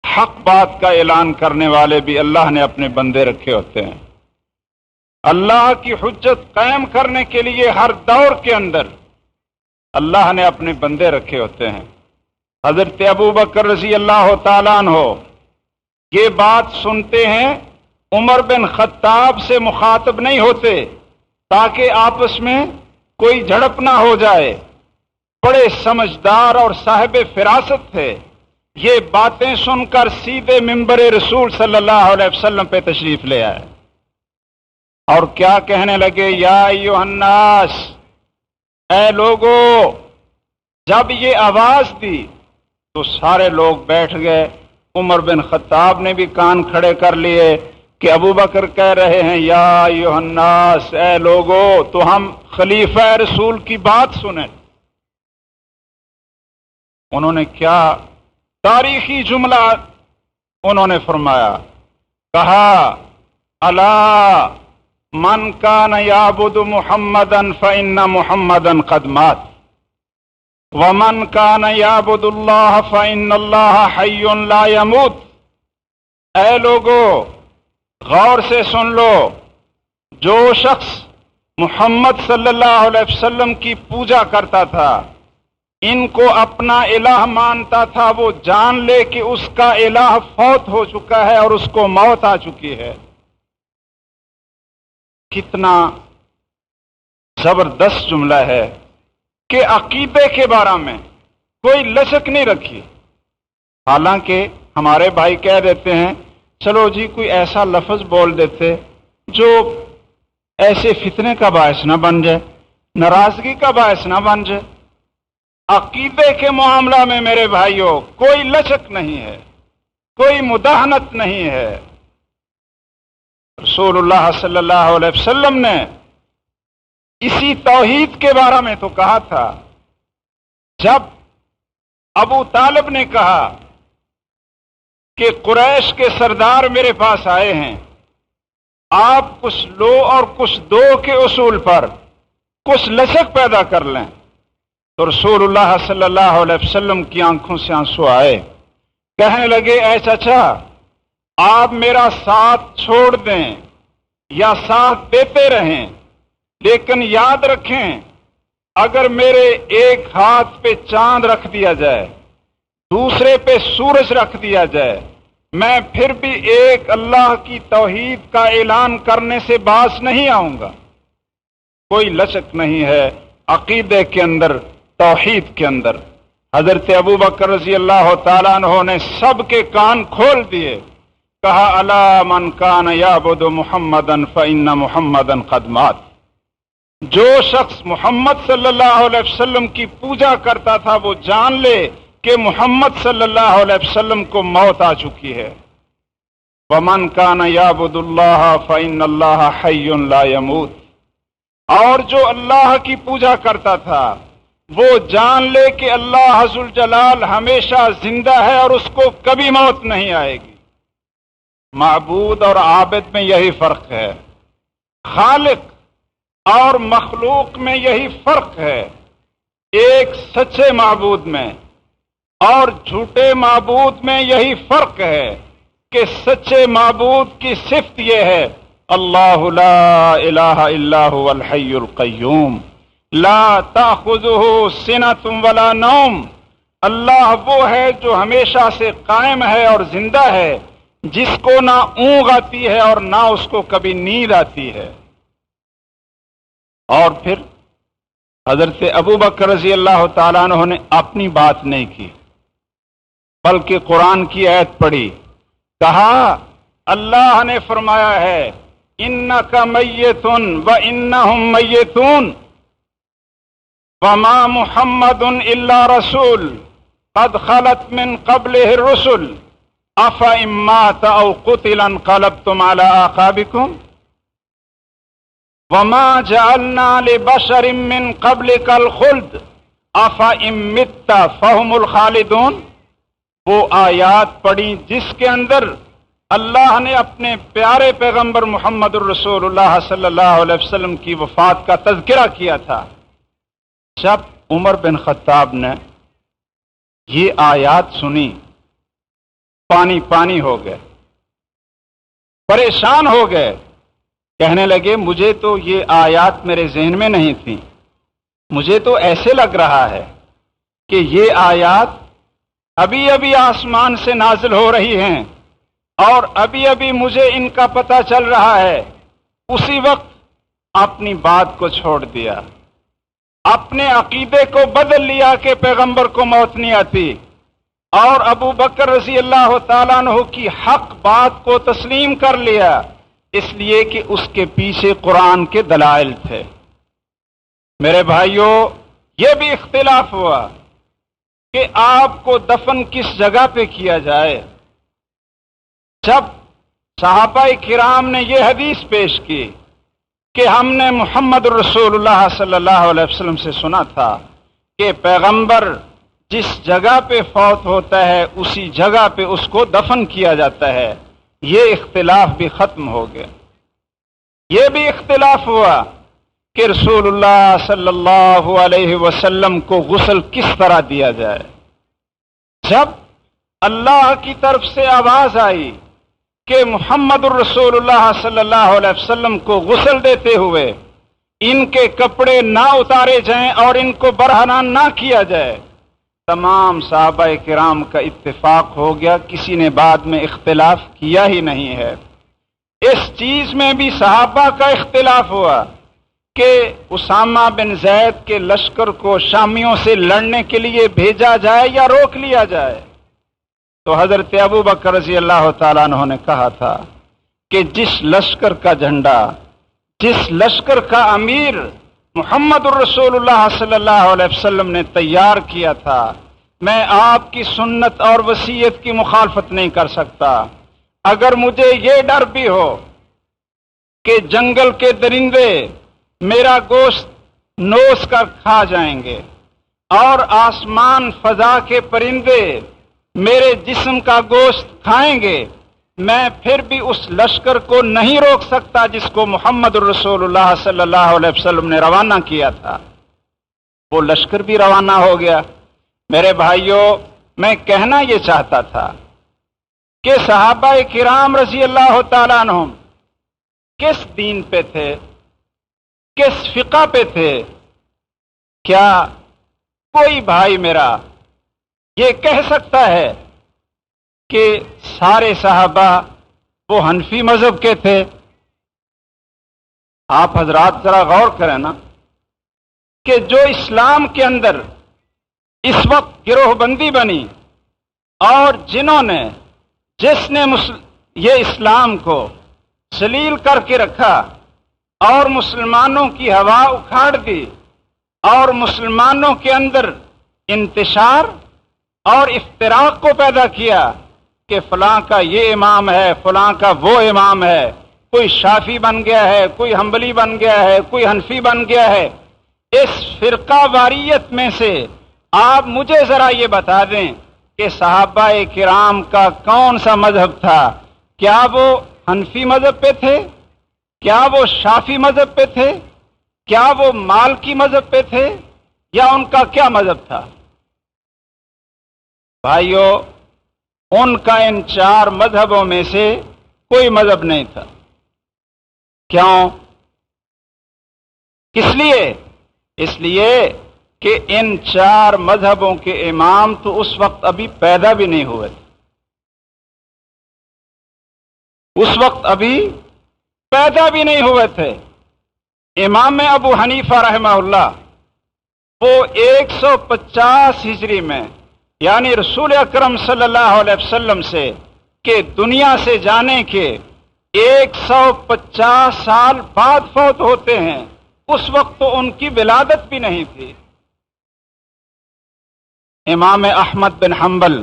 [SPEAKER 1] حق بات کا اعلان کرنے والے بھی اللہ نے اپنے بندے رکھے ہوتے ہیں۔ اللہ کی حجت قائم کرنے کے لیے ہر دور کے اندر اللہ نے اپنے بندے رکھے ہوتے ہیں۔ حضرت ابو بکر رضی اللہ تعالیٰ عنہ یہ بات سنتے ہیں، عمر بن خطاب سے مخاطب نہیں ہوتے تاکہ آپس میں کوئی جھڑپ نہ ہو جائے، بڑے سمجھدار اور صاحب فراست تھے۔ یہ باتیں سن کر سیدھے منبر رسول صلی اللہ علیہ وسلم پہ تشریف لے آئے اور کیا کہنے لگے؟ یا ایھا الناس، اے لوگو۔ جب یہ آواز دی تو سارے لوگ بیٹھ گئے، عمر بن خطاب نے بھی کان کھڑے کر لیے کہ ابو بکر کہہ رہے ہیں یا ایھا الناس، اے لوگو، تو ہم خلیفہ رسول کی بات سنیں۔ انہوں نے کیا تاریخی جملہ انہوں نے فرمایا، کہا الا من کان یعبد محمدا فإن محمدا قد مات ومن کان یعبد اللہ فإن اللہ حی لا یموت۔ اے لوگو غور سے سن لو، جو شخص محمد صلی اللہ علیہ وسلم کی پوجا کرتا تھا، ان کو اپنا الہ مانتا تھا، وہ جان لے کہ اس کا الہ فوت ہو چکا ہے اور اس کو موت آ چکی ہے۔ کتنا زبردست جملہ ہے کہ عقیدے کے بارے میں کوئی لچک نہیں رکھی۔ حالانکہ ہمارے بھائی کہہ دیتے ہیں چلو جی کوئی ایسا لفظ بول دیتے جو ایسے فتنے کا باعث نہ بن جائے، ناراضگی کا باعث نہ بن جائے۔ عقیدے کے معاملہ میں میرے بھائیوں کوئی لچک نہیں ہے، کوئی مداہنت نہیں ہے۔ رسول اللہ صلی اللہ علیہ وسلم نے اسی توحید کے بارے میں تو کہا تھا، جب ابو طالب نے کہا کہ قریش کے سردار میرے پاس آئے ہیں آپ کچھ لو اور کچھ دو کے اصول پر کچھ لچک پیدا کر لیں۔ تو رسول اللہ صلی اللہ علیہ وسلم کی آنکھوں سے آنسو آئے، کہنے لگے اے چچا، آپ میرا ساتھ چھوڑ دیں یا ساتھ دیتے رہیں، لیکن یاد رکھیں اگر میرے ایک ہاتھ پہ چاند رکھ دیا جائے، دوسرے پہ سورج رکھ دیا جائے، میں پھر بھی ایک اللہ کی توحید کا اعلان کرنے سے باز نہیں آؤں گا۔ کوئی لچک نہیں ہے عقیدے کے اندر، توحید کے اندر۔ حضرت ابو بکر رضی اللہ تعالیٰ عنہ نے سب کے کان کھول دیے، کہا الا من کان یعبد محمدا فإن محمدا قد مات۔ جو شخص محمد صلی اللہ علیہ وسلم کی پوجا کرتا تھا وہ جان لے کہ محمد صلی اللہ علیہ وسلم کو موت آ چکی ہے۔ ومن کان یعبد اللہ فإن اللہ حی لا يموت۔ اور جو اللہ کی پوجا کرتا تھا وہ جان لے کہ اللہ ذوالجلال ہمیشہ زندہ ہے اور اس کو کبھی موت نہیں آئے گی۔ معبود اور عابد میں یہی فرق ہے، خالق اور مخلوق میں یہی فرق ہے۔ ایک سچے معبود میں اور جھوٹے معبود میں یہی فرق ہے کہ سچے معبود کی صفت یہ ہے اللہ لا الہ الا هو الحی القیوم لا تأخذہ سنۃ ولا نوم۔ اللہ وہ ہے جو ہمیشہ سے قائم ہے اور زندہ ہے، جس کو نہ اونگ آتی ہے اور نہ اس کو کبھی نیند آتی ہے۔ اور پھر حضرت ابو بکر رضی اللہ تعالیٰ عنہ نے اپنی بات نہیں کی بلکہ قرآن کی آیت پڑھی، کہا اللہ نے فرمایا ہے انک میت وانہم میتون وما محمد الا رسول قد خلت من قبلہ الرسل افإن مات او قتل انقلبتم على اعقابکم وما جعلنا لبشر من قبلک الخلد افإن مت فهم الخالدون۔ وہ آیات پڑھی جس کے اندر اللہ نے اپنے پیارے پیغمبر محمد الرسول اللہ صلی اللہ علیہ وسلم کی وفات کا تذکرہ کیا تھا۔ جب عمر بن خطاب نے یہ آیات سنی پانی پانی ہو گئے، پریشان ہو گئے، کہنے لگے مجھے تو یہ آیات میرے ذہن میں نہیں تھی، مجھے تو ایسے لگ رہا ہے کہ یہ آیات ابھی ابھی آسمان سے نازل ہو رہی ہیں اور ابھی ابھی مجھے ان کا پتہ چل رہا ہے۔ اسی وقت اپنی بات کو چھوڑ دیا، اپنے عقیدے کو بدل لیا کہ پیغمبر کو موت نہیں آتی، اور ابو بکر رضی اللہ تعالیٰ عنہ کی حق بات کو تسلیم کر لیا، اس لیے کہ اس کے پیچھے قرآن کے دلائل تھے۔ میرے بھائیوں، یہ بھی اختلاف ہوا کہ آپ کو دفن کس جگہ پہ کیا جائے۔ جب صحابہ کرام نے یہ حدیث پیش کی کہ ہم نے محمد رسول اللہ صلی اللہ علیہ وسلم سے سنا تھا کہ پیغمبر جس جگہ پہ فوت ہوتا ہے اسی جگہ پہ اس کو دفن کیا جاتا ہے، یہ اختلاف بھی ختم ہو گیا۔ یہ بھی اختلاف ہوا کہ رسول اللہ صلی اللہ علیہ وسلم کو غسل کس طرح دیا جائے۔ جب اللہ کی طرف سے آواز آئی کہ محمد الرسول اللہ صلی اللہ علیہ وسلم کو غسل دیتے ہوئے ان کے کپڑے نہ اتارے جائیں اور ان کو برہنہ نہ کیا جائے، تمام صحابہ کرام کا اتفاق ہو گیا، کسی نے بعد میں اختلاف کیا ہی نہیں ہے۔ اس چیز میں بھی صحابہ کا اختلاف ہوا کہ اسامہ بن زید کے لشکر کو شامیوں سے لڑنے کے لیے بھیجا جائے یا روک لیا جائے۔ تو حضرت ابو بکر رضی اللہ تعالیٰ عنہ نے کہا تھا کہ جس لشکر کا جھنڈا، جس لشکر کا امیر محمد الرسول اللہ صلی اللہ علیہ وسلم نے تیار کیا تھا، میں آپ کی سنت اور وصیت کی مخالفت نہیں کر سکتا۔ اگر مجھے یہ ڈر بھی ہو کہ جنگل کے درندے میرا گوشت نوچ کر کھا جائیں گے اور آسمان فضا کے پرندے میرے جسم کا گوشت کھائیں گے، میں پھر بھی اس لشکر کو نہیں روک سکتا جس کو محمد الرسول اللہ صلی اللہ علیہ وسلم نے روانہ کیا تھا۔ وہ لشکر بھی روانہ ہو گیا۔ میرے بھائیوں، میں کہنا یہ چاہتا تھا کہ صحابہ کرام رضی اللہ تعالیٰ عنہم کس دین پہ تھے، کس فقہ پہ تھے؟ کیا کوئی بھائی میرا یہ کہہ سکتا ہے کہ سارے صحابہ وہ حنفی مذہب کے تھے؟ آپ حضرات ذرا غور کریں نا کہ جو اسلام کے اندر اس وقت گروہ بندی بنی اور جنہوں نے جس نے یہ اسلام کو ذلیل کر کے رکھا اور مسلمانوں کی ہوا اکھاڑ دی اور مسلمانوں کے اندر انتشار اور افتراق کو پیدا کیا کہ فلاں کا یہ امام ہے، فلاں کا وہ امام ہے، کوئی شافی بن گیا ہے، کوئی حنبلی بن گیا ہے، کوئی حنفی بن گیا ہے۔ اس فرقہ واریت میں سے آپ مجھے ذرا یہ بتا دیں کہ صحابہ کرام کا کون سا مذہب تھا؟ کیا وہ حنفی مذہب پہ تھے؟ کیا وہ شافی مذہب پہ تھے؟ کیا وہ مالکی مذہب پہ تھے؟ یا ان کا کیا مذہب تھا؟ بھائیو، ان کا ان چار مذہبوں میں سے کوئی مذہب نہیں تھا۔ کیوں؟ کس لیے؟ اس لیے کہ ان چار مذہبوں کے امام تو اس وقت ابھی پیدا بھی نہیں ہوئے تھے، اس وقت ابھی پیدا بھی نہیں ہوئے تھے۔ امام ابو حنیفہ رحمہ اللہ وہ 150 ہجری میں، یعنی رسول اکرم صلی اللہ علیہ وسلم سے کہ دنیا سے جانے کے 150 سال بعد فوت ہوتے ہیں۔ اس وقت تو ان کی ولادت بھی نہیں تھی۔ امام احمد بن حنبل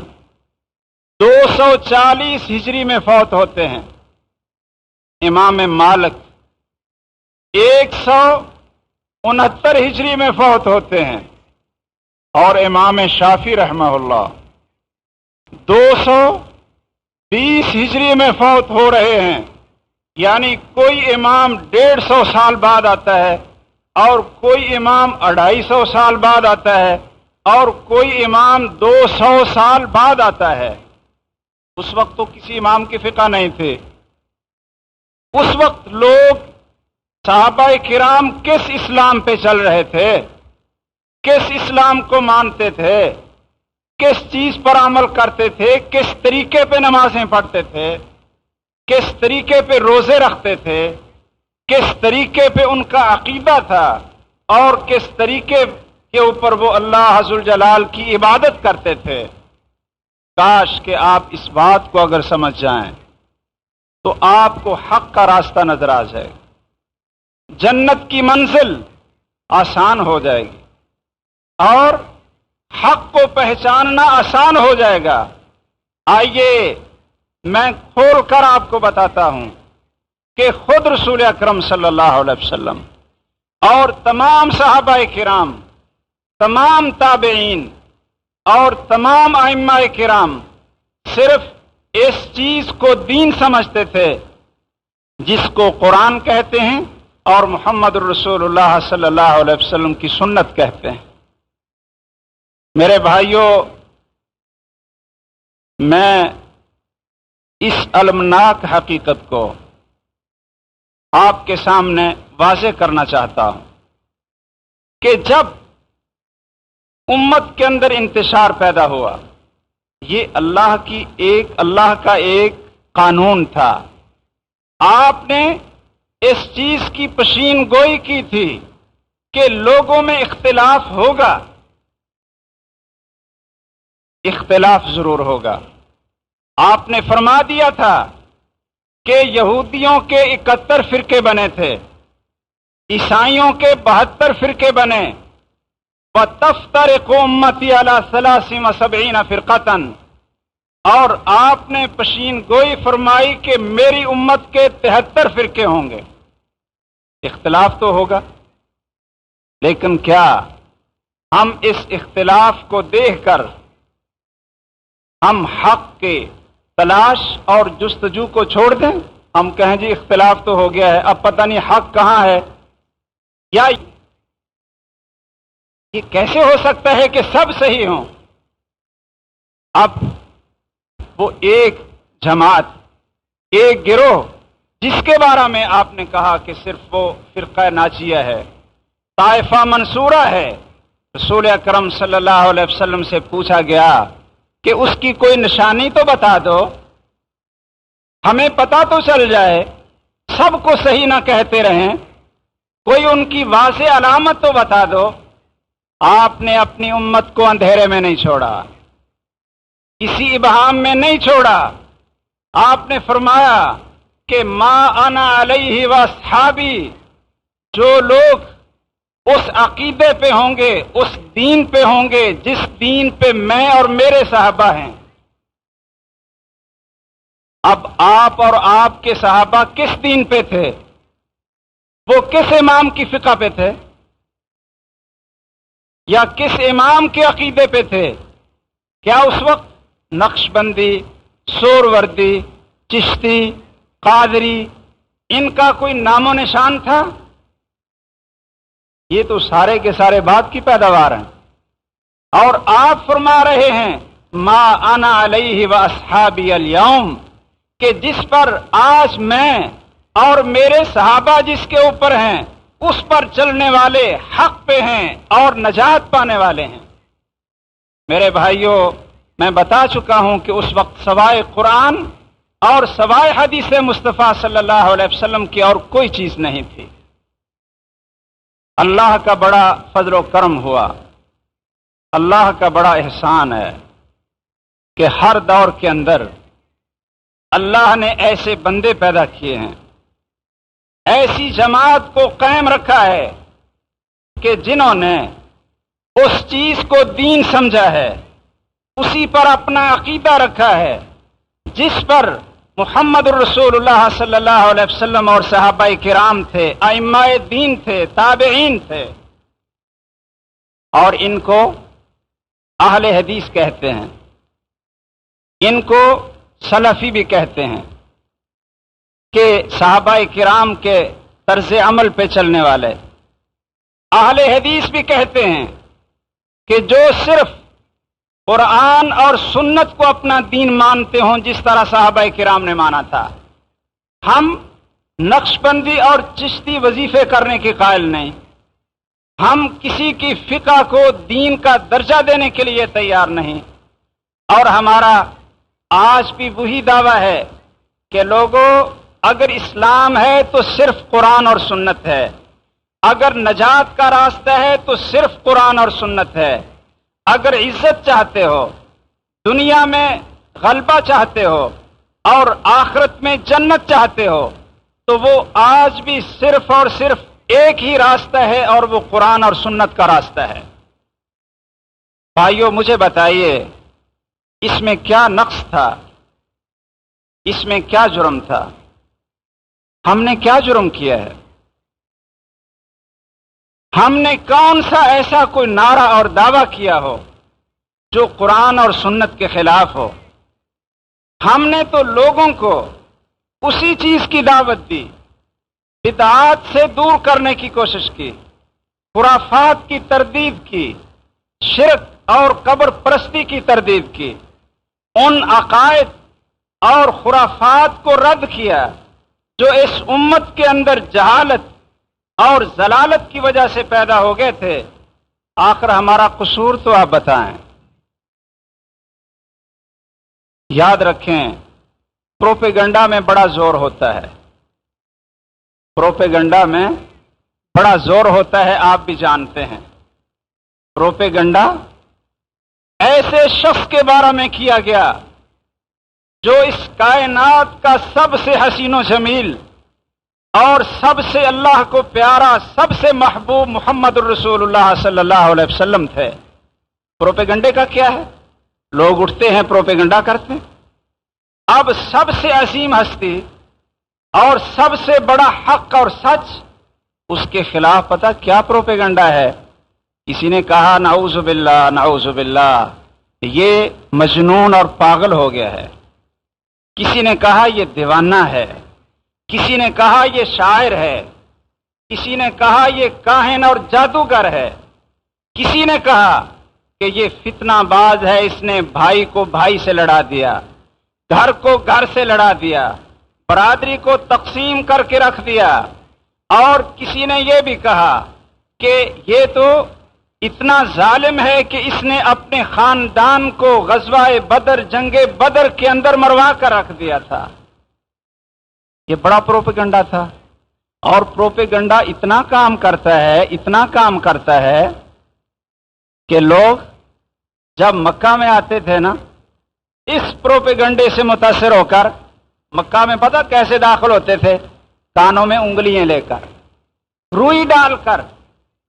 [SPEAKER 1] 240 ہجری میں فوت ہوتے ہیں۔ امام مالک 169 ہجری میں فوت ہوتے ہیں، اور امام شافعی رحمہ اللہ 220 ہجری میں فوت ہو رہے ہیں۔ یعنی کوئی امام 150 سال بعد آتا ہے، اور کوئی امام 250 سال بعد آتا ہے، اور کوئی امام 200 سال بعد آتا ہے۔ اس وقت تو کسی امام کی فقہ نہیں تھے۔ اس وقت لوگ صحابہ کرام کس اسلام پہ چل رہے تھے؟ کس اسلام کو مانتے تھے؟ کس چیز پر عمل کرتے تھے؟ کس طریقے پہ نمازیں پڑھتے تھے؟ کس طریقے پہ روزے رکھتے تھے؟ کس طریقے پہ ان کا عقیدہ تھا؟ اور کس طریقے کے اوپر وہ اللہ ذوالجلال کی عبادت کرتے تھے؟ کاش کہ آپ اس بات کو اگر سمجھ جائیں تو آپ کو حق کا راستہ نظر آ جائے، جنت کی منزل آسان ہو جائے گی، اور حق کو پہچاننا آسان ہو جائے گا۔ آئیے میں کھول کر آپ کو بتاتا ہوں کہ خود رسول اکرم صلی اللہ علیہ وسلم اور تمام صحابہ کرام، تمام تابعین اور تمام ائمہ کرام صرف اس چیز کو دین سمجھتے تھے جس کو قرآن کہتے ہیں اور محمد الرسول اللہ صلی اللہ علیہ وسلم کی سنت کہتے ہیں۔ میرے بھائیوں، میں اس المناک حقیقت کو آپ کے سامنے واضح کرنا چاہتا ہوں کہ جب امت کے اندر انتشار پیدا ہوا، یہ اللہ کا ایک قانون تھا۔ آپ نے اس چیز کی پیشین گوئی کی تھی کہ لوگوں میں اختلاف ہوگا، اختلاف ضرور ہوگا۔ آپ نے فرما دیا تھا کہ یہودیوں کے 71 فرقے بنے تھے، عیسائیوں کے 72 فرقے بنے، وَتَفْتَرِقُ أُمَّتِي عَلَىٰ 73 فِرْقَةً، اور آپ نے پیشین گوئی فرمائی کہ میری امت کے 73 فرقے ہوں گے۔ اختلاف تو ہوگا، لیکن کیا ہم اس اختلاف کو دیکھ کر ہم حق کے تلاش اور جستجو کو چھوڑ دیں؟ ہم کہیں جی اختلاف تو ہو گیا ہے، اب پتہ نہیں حق کہاں ہے؟ یا یہ کیسے ہو سکتا ہے کہ سب صحیح ہوں؟ اب وہ ایک جماعت، ایک گروہ جس کے بارے میں آپ نے کہا کہ صرف وہ فرقہ ناجیہ ہے، طائفہ منصورہ ہے، رسول اکرم صلی اللہ علیہ وسلم سے پوچھا گیا کہ اس کی کوئی نشانی تو بتا دو، ہمیں پتہ تو چل جائے، سب کو صحیح نہ کہتے رہیں، کوئی ان کی واضح علامت تو بتا دو۔ آپ نے اپنی امت کو اندھیرے میں نہیں چھوڑا، کسی ابہام میں نہیں چھوڑا۔ آپ نے فرمایا کہ ما انا علیہ واصحابی، جو لوگ اس عقیدے پہ ہوں گے، اس دین پہ ہوں گے جس دین پہ میں اور میرے صحابہ ہیں۔ اب آپ اور آپ کے صحابہ کس دین پہ تھے؟ وہ کس امام کی فقہ پہ تھے یا کس امام کے عقیدے پہ تھے؟ کیا اس وقت نقش بندی، سوروردی، چشتی، قادری ان کا کوئی نام و نشان تھا؟ یہ تو سارے کے سارے بات کی پیداوار ہیں، اور آپ فرما رہے ہیں ما انا علیہ واصحابی الیوم، کہ جس پر آج میں اور میرے صحابہ جس کے اوپر ہیں اس پر چلنے والے حق پہ ہیں اور نجات پانے والے ہیں۔ میرے بھائیوں، میں بتا چکا ہوں کہ اس وقت سوائے قرآن اور سوائے حدیث مصطفیٰ صلی اللہ علیہ وسلم کی اور کوئی چیز نہیں تھی۔ اللہ کا بڑا فضل و کرم ہوا، اللہ کا بڑا احسان ہے کہ ہر دور کے اندر اللہ نے ایسے بندے پیدا کیے ہیں، ایسی جماعت کو قائم رکھا ہے کہ جنہوں نے اس چیز کو دین سمجھا ہے، اسی پر اپنا عقیدہ رکھا ہے جس پر محمد الرسول اللہ صلی اللہ علیہ وسلم اور صحابہ کرام تھے، ائمہ دین تھے، تابعین تھے، اور ان کو اہل حدیث کہتے ہیں، ان کو سلفی بھی کہتے ہیں، کہ صحابہ کرام کے طرز عمل پہ چلنے والے۔ اہل حدیث بھی کہتے ہیں کہ جو صرف قرآن اور سنت کو اپنا دین مانتے ہوں جس طرح صحابہ کرام نے مانا تھا۔ ہم نقش بندی اور چشتی وظیفے کرنے کے قائل نہیں، ہم کسی کی فقہ کو دین کا درجہ دینے کے لیے تیار نہیں، اور ہمارا آج بھی وہی دعویٰ ہے کہ لوگوں، اگر اسلام ہے تو صرف قرآن اور سنت ہے، اگر نجات کا راستہ ہے تو صرف قرآن اور سنت ہے، اگر عزت چاہتے ہو، دنیا میں غلبہ چاہتے ہو اور آخرت میں جنت چاہتے ہو، تو وہ آج بھی صرف اور صرف ایک ہی راستہ ہے، اور وہ قرآن اور سنت کا راستہ ہے۔ بھائیو، مجھے بتائیے اس میں کیا نقص تھا، اس میں کیا جرم تھا؟ ہم نے کیا جرم کیا ہے؟ ہم نے کون سا ایسا کوئی نعرہ اور دعویٰ کیا ہو جو قرآن اور سنت کے خلاف ہو؟ ہم نے تو لوگوں کو اسی چیز کی دعوت دی، بدعات سے دور کرنے کی کوشش کی، خرافات کی تردید کی، شرک اور قبر پرستی کی تردید کی، ان عقائد اور خرافات کو رد کیا جو اس امت کے اندر جہالت اور ضلالت کی وجہ سے پیدا ہو گئے تھے۔ آخر ہمارا قصور تو آپ بتائیں۔ یاد رکھیں، پروپیگنڈا میں بڑا زور ہوتا ہے، پروپیگنڈا میں بڑا زور ہوتا ہے، آپ بھی جانتے ہیں۔ پروپیگنڈا ایسے شخص کے بارے میں کیا گیا جو اس کائنات کا سب سے حسین و جمیل اور سب سے اللہ کو پیارا، سب سے محبوب محمد الرسول اللہ صلی اللہ علیہ وسلم تھے۔ پروپیگنڈے کا کیا ہے؟ لوگ اٹھتے ہیں، پروپیگنڈا کرتے ہیں۔ اب سب سے عظیم ہستی اور سب سے بڑا حق اور سچ، اس کے خلاف پتہ کیا پروپیگنڈا ہے؟ کسی نے کہا نعوذ باللہ، نعوذ باللہ، یہ مجنون اور پاگل ہو گیا ہے۔ کسی نے کہا یہ دیوانہ ہے، کسی نے کہا یہ شاعر ہے، کسی نے کہا یہ کاہن اور جادوگر ہے، کسی نے کہا کہ یہ فتنہ باز ہے، اس نے بھائی کو بھائی سے لڑا دیا، گھر کو گھر سے لڑا دیا، برادری کو تقسیم کر کے رکھ دیا، اور کسی نے یہ بھی کہا کہ یہ تو اتنا ظالم ہے کہ اس نے اپنے خاندان کو غزوہ بدر، جنگ بدر کے اندر مروا کر رکھ دیا تھا۔ یہ بڑا پروپیگنڈا تھا، اور پروپیگنڈا اتنا کام کرتا ہے کہ لوگ جب مکہ میں آتے تھے نا، اس پروپیگنڈے سے متاثر ہو کر مکہ میں پتہ کیسے داخل ہوتے تھے؟ کانوں میں انگلیاں لے کر، روئی ڈال کر۔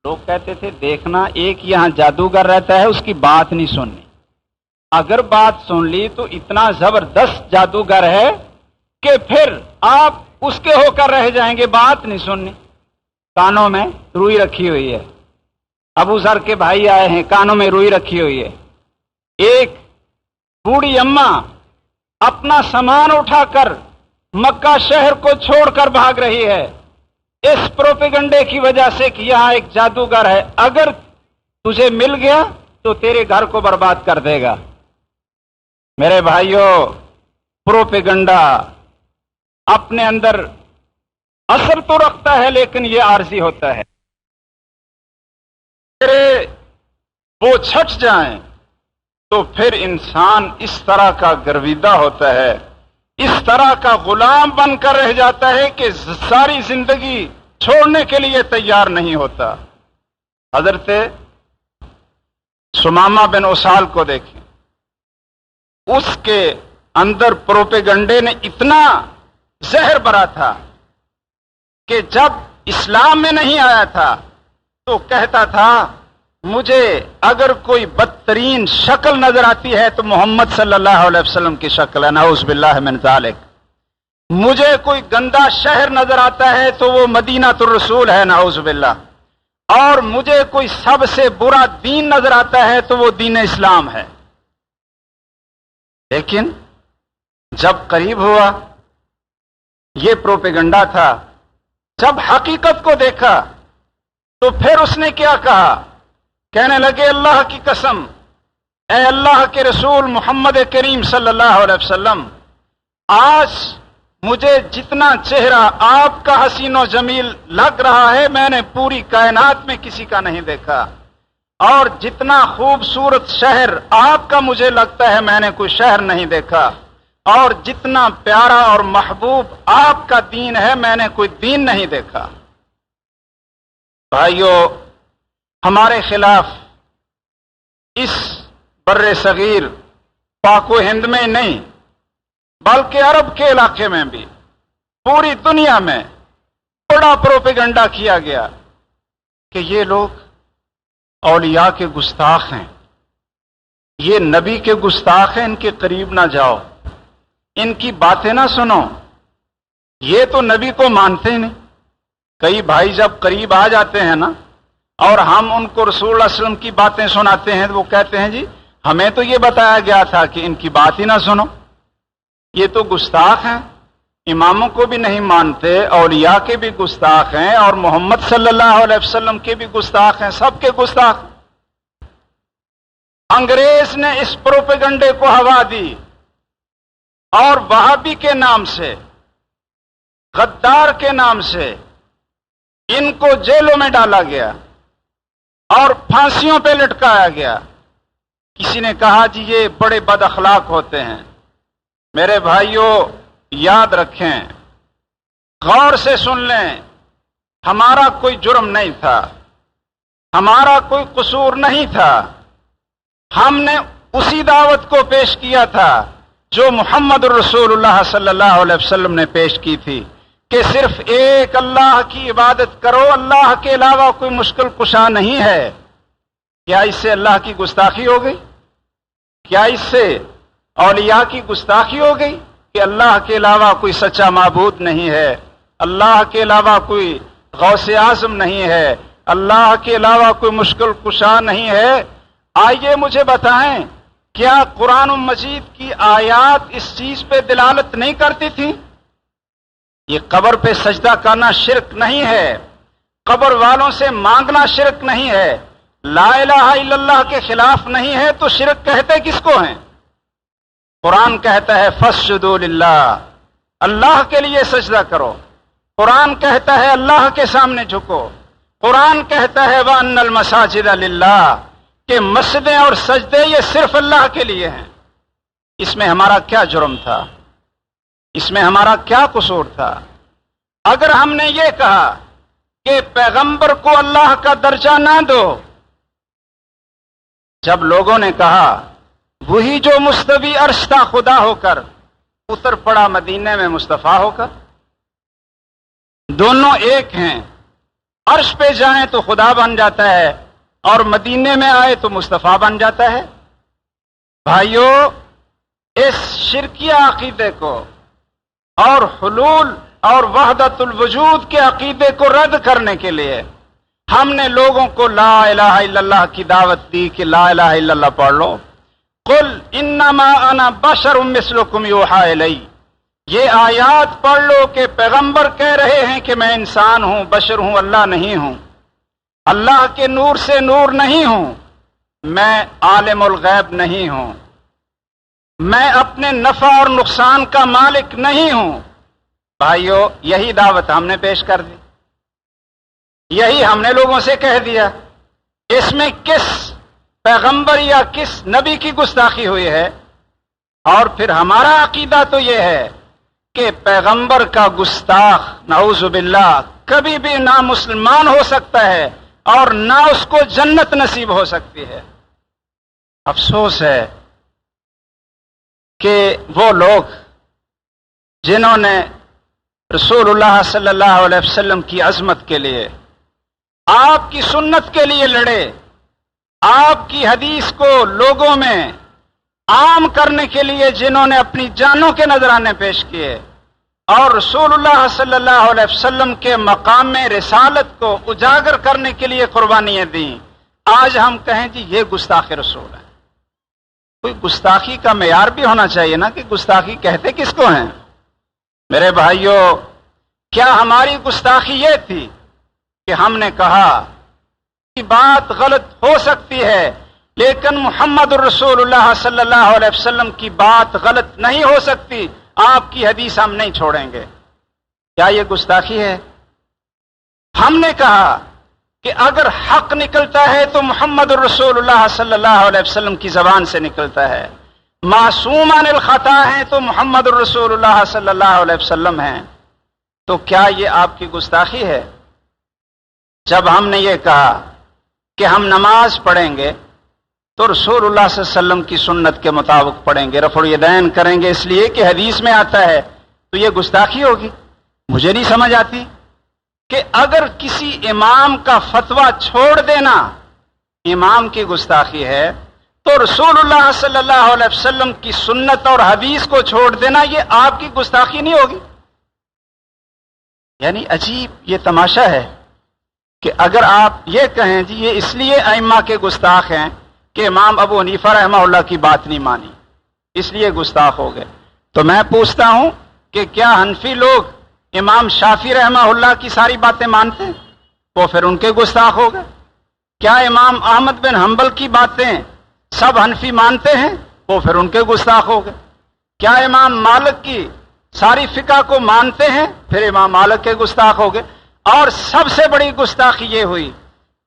[SPEAKER 1] لوگ کہتے تھے دیکھنا ایک یہاں جادوگر رہتا ہے، اس کی بات نہیں سننی، اگر بات سن لی تو اتنا زبردست جادوگر ہے کہ پھر آپ اس کے ہو کر رہ جائیں گے، بات نہیں سننی۔ کانوں میں روئی رکھی ہوئی ہے، ابو ذر کے بھائی آئے ہیں، کانوں میں روئی رکھی ہوئی ہے۔ ایک بوڑھی اماں اپنا سامان اٹھا کر مکہ شہر کو چھوڑ کر بھاگ رہی ہے، اس پروپیگنڈے کی وجہ سے کہ یہاں ایک جادوگر ہے، اگر تجھے مل گیا تو تیرے گھر کو برباد کر دے گا۔ میرے بھائیوں، پروپیگنڈا اپنے اندر اثر تو رکھتا ہے لیکن یہ عارضی ہوتا ہے۔ وہ چھٹ جائیں تو پھر انسان اس طرح کا گرویدہ ہوتا ہے، اس طرح کا غلام بن کر رہ جاتا ہے کہ ساری زندگی چھوڑنے کے لیے تیار نہیں ہوتا۔ حضرت سمامہ بن اسال کو دیکھیں، اس کے اندر پروپیگنڈے نے اتنا زہر بھرا تھا کہ جب اسلام میں نہیں آیا تھا تو کہتا تھا مجھے اگر کوئی بدترین شکل نظر آتی ہے تو محمد صلی اللہ علیہ وسلم کی شکل ہے، نعوذ باللہ من ذالک۔ مجھے کوئی گندا شہر نظر آتا ہے تو وہ مدینہ الرسول ہے، نعوذ باللہ، اور مجھے کوئی سب سے برا دین نظر آتا ہے تو وہ دین اسلام ہے۔ لیکن جب قریب ہوا، یہ پروپیگنڈا تھا، جب حقیقت کو دیکھا تو پھر اس نے کیا کہا؟ کہنے لگے اللہ کی قسم، اے اللہ کے رسول محمد کریم صلی اللہ علیہ وسلم، آج مجھے جتنا چہرہ آپ کا حسین و جمیل لگ رہا ہے میں نے پوری کائنات میں کسی کا نہیں دیکھا، اور جتنا خوبصورت شہر آپ کا مجھے لگتا ہے میں نے کوئی شہر نہیں دیکھا، اور جتنا پیارا اور محبوب آپ کا دین ہے میں نے کوئی دین نہیں دیکھا۔ بھائیو، ہمارے خلاف اس بر صغیر پاک و ہند میں نہیں بلکہ عرب کے علاقے میں بھی، پوری دنیا میں بڑا پروپیگنڈا کیا گیا کہ یہ لوگ اولیاء کے گستاخ ہیں، یہ نبی کے گستاخ ہیں، ان کے قریب نہ جاؤ، ان کی باتیں نہ سنو، یہ تو نبی کو مانتے نہیں۔ کئی بھائی جب قریب آ جاتے ہیں نا اور ہم ان کو رسول اللہ علیہ وسلم کی باتیں سناتے ہیں تو وہ کہتے ہیں جی ہمیں تو یہ بتایا گیا تھا کہ ان کی بات ہی نہ سنو، یہ تو گستاخ ہیں، اماموں کو بھی نہیں مانتے، اولیاء کے بھی گستاخ ہیں، اور محمد صلی اللہ علیہ وسلم کے بھی گستاخ ہیں، سب کے گستاخ۔ انگریز نے اس پروپیگنڈے کو ہوا دی اور وہابی کے نام سے، غدار کے نام سے ان کو جیلوں میں ڈالا گیا اور پھانسیوں پہ لٹکایا گیا۔ کسی نے کہا جی یہ بڑے بد اخلاق ہوتے ہیں۔ میرے بھائیوں، یاد رکھیں، غور سے سن لیں، ہمارا کوئی جرم نہیں تھا، ہمارا کوئی قصور نہیں تھا، ہم نے اسی دعوت کو پیش کیا تھا جو محمد الرسول اللہ صلی اللہ علیہ وسلم نے پیش کی تھی کہ صرف ایک اللہ کی عبادت کرو، اللہ کے علاوہ کوئی مشکل کشا نہیں ہے۔ کیا اس سے اللہ کی گستاخی ہو گئی؟ کیا اس سے اولیاء کی گستاخی ہو گئی کہ اللہ کے علاوہ کوئی سچا معبود نہیں ہے، اللہ کے علاوہ کوئی غوث اعظم نہیں ہے، اللہ کے علاوہ کوئی مشکل کشا نہیں ہے؟ آئیے مجھے بتائیں کیا قرآن مجید کی آیات اس چیز پہ دلالت نہیں کرتی تھیں؟ یہ قبر پہ سجدہ کرنا شرک نہیں ہے، قبر والوں سے مانگنا شرک نہیں ہے، لا الہ الا اللہ کے خلاف نہیں ہے، تو شرک کہتے کس کو ہیں؟ قرآن کہتا ہے فاسجدوا للہ، اللہ کے لیے سجدہ کرو۔ قرآن کہتا ہے اللہ کے سامنے جھکو۔ قرآن کہتا ہے وَأَنَّ الْمَسَاجِدَ لِلَّهِ، کہ مسجدیں اور سجدے یہ صرف اللہ کے لیے ہیں۔ اس میں ہمارا کیا جرم تھا؟ اس میں ہمارا کیا قصور تھا؟ اگر ہم نے یہ کہا کہ پیغمبر کو اللہ کا درجہ نہ دو، جب لوگوں نے کہا وہی جو مستوی عرش تھا خدا ہو کر اتر پڑا مدینے میں مصطفیٰ ہو کر، دونوں ایک ہیں، عرش پہ جائیں تو خدا بن جاتا ہے اور مدینے میں آئے تو مصطفیٰ بن جاتا ہے۔ بھائیو، اس شرکیہ عقیدے کو اور حلول اور وحدت الوجود کے عقیدے کو رد کرنے کے لیے ہم نے لوگوں کو لا الہ الا اللہ کی دعوت دی کہ لا الہ الا اللہ پڑھ لو۔ قل انما انا بشر مثلکم یوحی الی، یہ آیات پڑھ لو کہ پیغمبر کہہ رہے ہیں کہ میں انسان ہوں، بشر ہوں، اللہ نہیں ہوں، اللہ کے نور سے نور نہیں ہوں، میں عالم الغیب نہیں ہوں، میں اپنے نفع اور نقصان کا مالک نہیں ہوں۔ بھائیو، یہی دعوت ہم نے پیش کر دی، یہی ہم نے لوگوں سے کہہ دیا۔ اس میں کس پیغمبر یا کس نبی کی گستاخی ہوئی ہے؟ اور پھر ہمارا عقیدہ تو یہ ہے کہ پیغمبر کا گستاخ نعوذ باللہ کبھی بھی نہ مسلمان ہو سکتا ہے اور نہ اس کو جنت نصیب ہو سکتی ہے۔ افسوس ہے کہ وہ لوگ جنہوں نے رسول اللہ صلی اللہ علیہ وسلم کی عظمت کے لیے، آپ کی سنت کے لیے لڑے، آپ کی حدیث کو لوگوں میں عام کرنے کے لیے جنہوں نے اپنی جانوں کے نذرانے پیش کیے اور رسول اللہ صلی اللہ علیہ وسلم کے مقام رسالت کو اجاگر کرنے کے لیے قربانیاں دیں، آج ہم کہیں جی یہ گستاخ رسول ہے۔ کوئی گستاخی کا معیار بھی ہونا چاہیے نا، کہ گستاخی کہتے کس کو ہیں؟ میرے بھائیوں، کیا ہماری گستاخی یہ تھی کہ ہم نے کہا کہ بات غلط ہو سکتی ہے لیکن محمد الرسول اللہ صلی اللہ علیہ وسلم کی بات غلط نہیں ہو سکتی، آپ کی حدیث ہم نہیں چھوڑیں گے؟ کیا یہ گستاخی ہے؟ ہم نے کہا کہ اگر حق نکلتا ہے تو محمد الرسول اللہ صلی اللہ علیہ وسلم کی زبان سے نکلتا ہے، معصوم عن الخطا ہیں تو محمد الرسول اللہ صلی اللہ علیہ وسلم ہیں، تو کیا یہ آپ کی گستاخی ہے؟ جب ہم نے یہ کہا کہ ہم نماز پڑھیں گے تو رسول اللہ صلی اللہ علیہ وسلم کی سنت کے مطابق پڑھیں گے، رفع الیدین کریں گے اس لیے کہ حدیث میں آتا ہے، تو یہ گستاخی ہوگی؟ مجھے نہیں سمجھ آتی کہ اگر کسی امام کا فتویٰ چھوڑ دینا امام کی گستاخی ہے تو رسول اللہ صلی اللہ علیہ وسلم کی سنت اور حدیث کو چھوڑ دینا یہ آپ کی گستاخی نہیں ہوگی؟ یعنی عجیب یہ تماشا ہے کہ اگر آپ یہ کہیں جی یہ اس لیے ائمہ کے گستاخ ہیں کہ امام ابو حنیفہ رحمہ اللہ کی بات نہیں مانی اس لیے گستاخ ہو گئے، تو میں پوچھتا ہوں کہ کیا حنفی لوگ امام شافعی رحمہ اللہ کی ساری باتیں مانتے ہیں؟ وہ پھر ان کے گستاخ ہو گئے۔ کیا امام احمد بن حنبل کی باتیں سب حنفی مانتے ہیں؟ وہ پھر ان کے گستاخ ہو گئے۔ کیا امام مالک کی ساری فقہ کو مانتے ہیں؟ پھر امام مالک کے گستاخ ہو گئے۔ اور سب سے بڑی گستاخی یہ ہوئی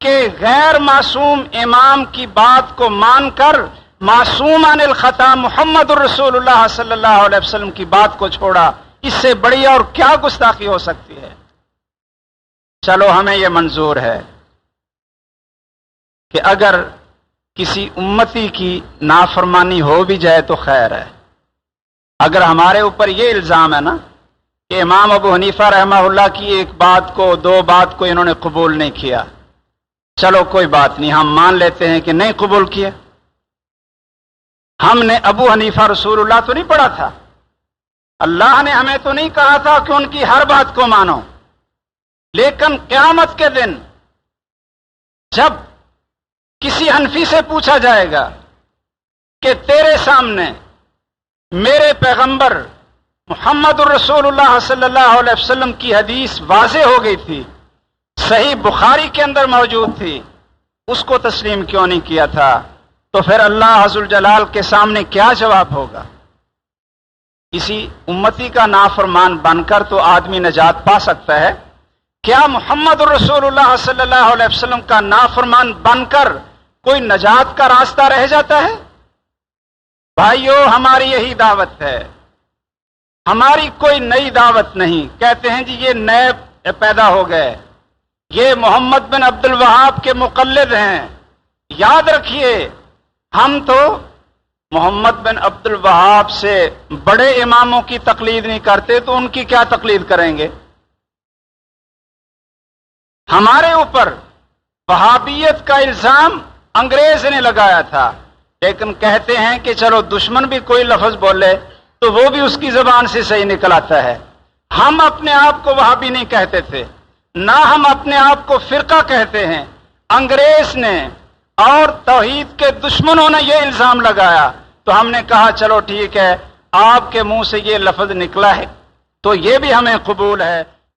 [SPEAKER 1] کہ غیر معصوم امام کی بات کو مان کر معصوم عن الخطا محمد الرسول اللہ صلی اللہ علیہ وسلم کی بات کو چھوڑا، اس سے بڑی اور کیا گستاخی ہو سکتی ہے؟ چلو ہمیں یہ منظور ہے کہ اگر کسی امتی کی نافرمانی ہو بھی جائے تو خیر ہے، اگر ہمارے اوپر یہ الزام ہے نا کہ امام ابو حنیفہ رحمہ اللہ کی ایک بات کو دو بات کو انہوں نے قبول نہیں کیا، چلو کوئی بات نہیں، ہم مان لیتے ہیں کہ نہیں قبول کیا۔ ہم نے ابو حنیفہ رسول اللہ تو نہیں پڑھا تھا، اللہ نے ہمیں تو نہیں کہا تھا کہ ان کی ہر بات کو مانو، لیکن قیامت کے دن جب کسی حنفی سے پوچھا جائے گا
[SPEAKER 2] کہ تیرے سامنے میرے پیغمبر محمد الرسول اللہ صلی اللہ علیہ وسلم کی حدیث واضح ہو گئی تھی، صحیح بخاری کے اندر موجود تھی، اس کو تسلیم کیوں نہیں کیا تھا؟ تو پھر اللہ عز الجلال کے سامنے کیا جواب ہوگا؟ کسی امتی کا نافرمان بن کر تو آدمی نجات پا سکتا ہے، کیا محمد الرسول اللہ صلی اللہ علیہ وسلم کا نافرمان بن کر کوئی نجات کا راستہ رہ جاتا ہے؟ بھائیو، ہماری یہی دعوت ہے، ہماری کوئی نئی دعوت نہیں۔ کہتے ہیں جی یہ نئے پیدا ہو گئے، یہ محمد بن عبد الوہاب کے مقلد ہیں۔ یاد رکھیے، ہم تو محمد بن عبد الوہاب سے بڑے اماموں کی تقلید نہیں کرتے، تو ان کی کیا تقلید کریں گے؟ ہمارے اوپر وہابیت کا الزام انگریز نے لگایا تھا، لیکن کہتے ہیں کہ چلو دشمن بھی کوئی لفظ بولے تو وہ بھی اس کی زبان سے صحیح نکل آتا ہے۔ ہم اپنے آپ کو وہابی نہیں کہتے تھے، نہ ہم اپنے آپ کو فرقہ کہتے ہیں۔ انگریز نے اور توحید کے دشمنوں نے یہ الزام لگایا، تو ہم نے کہا چلو ٹھیک ہے، آپ کے منہ سے یہ لفظ نکلا ہے تو یہ بھی ہمیں قبول ہے۔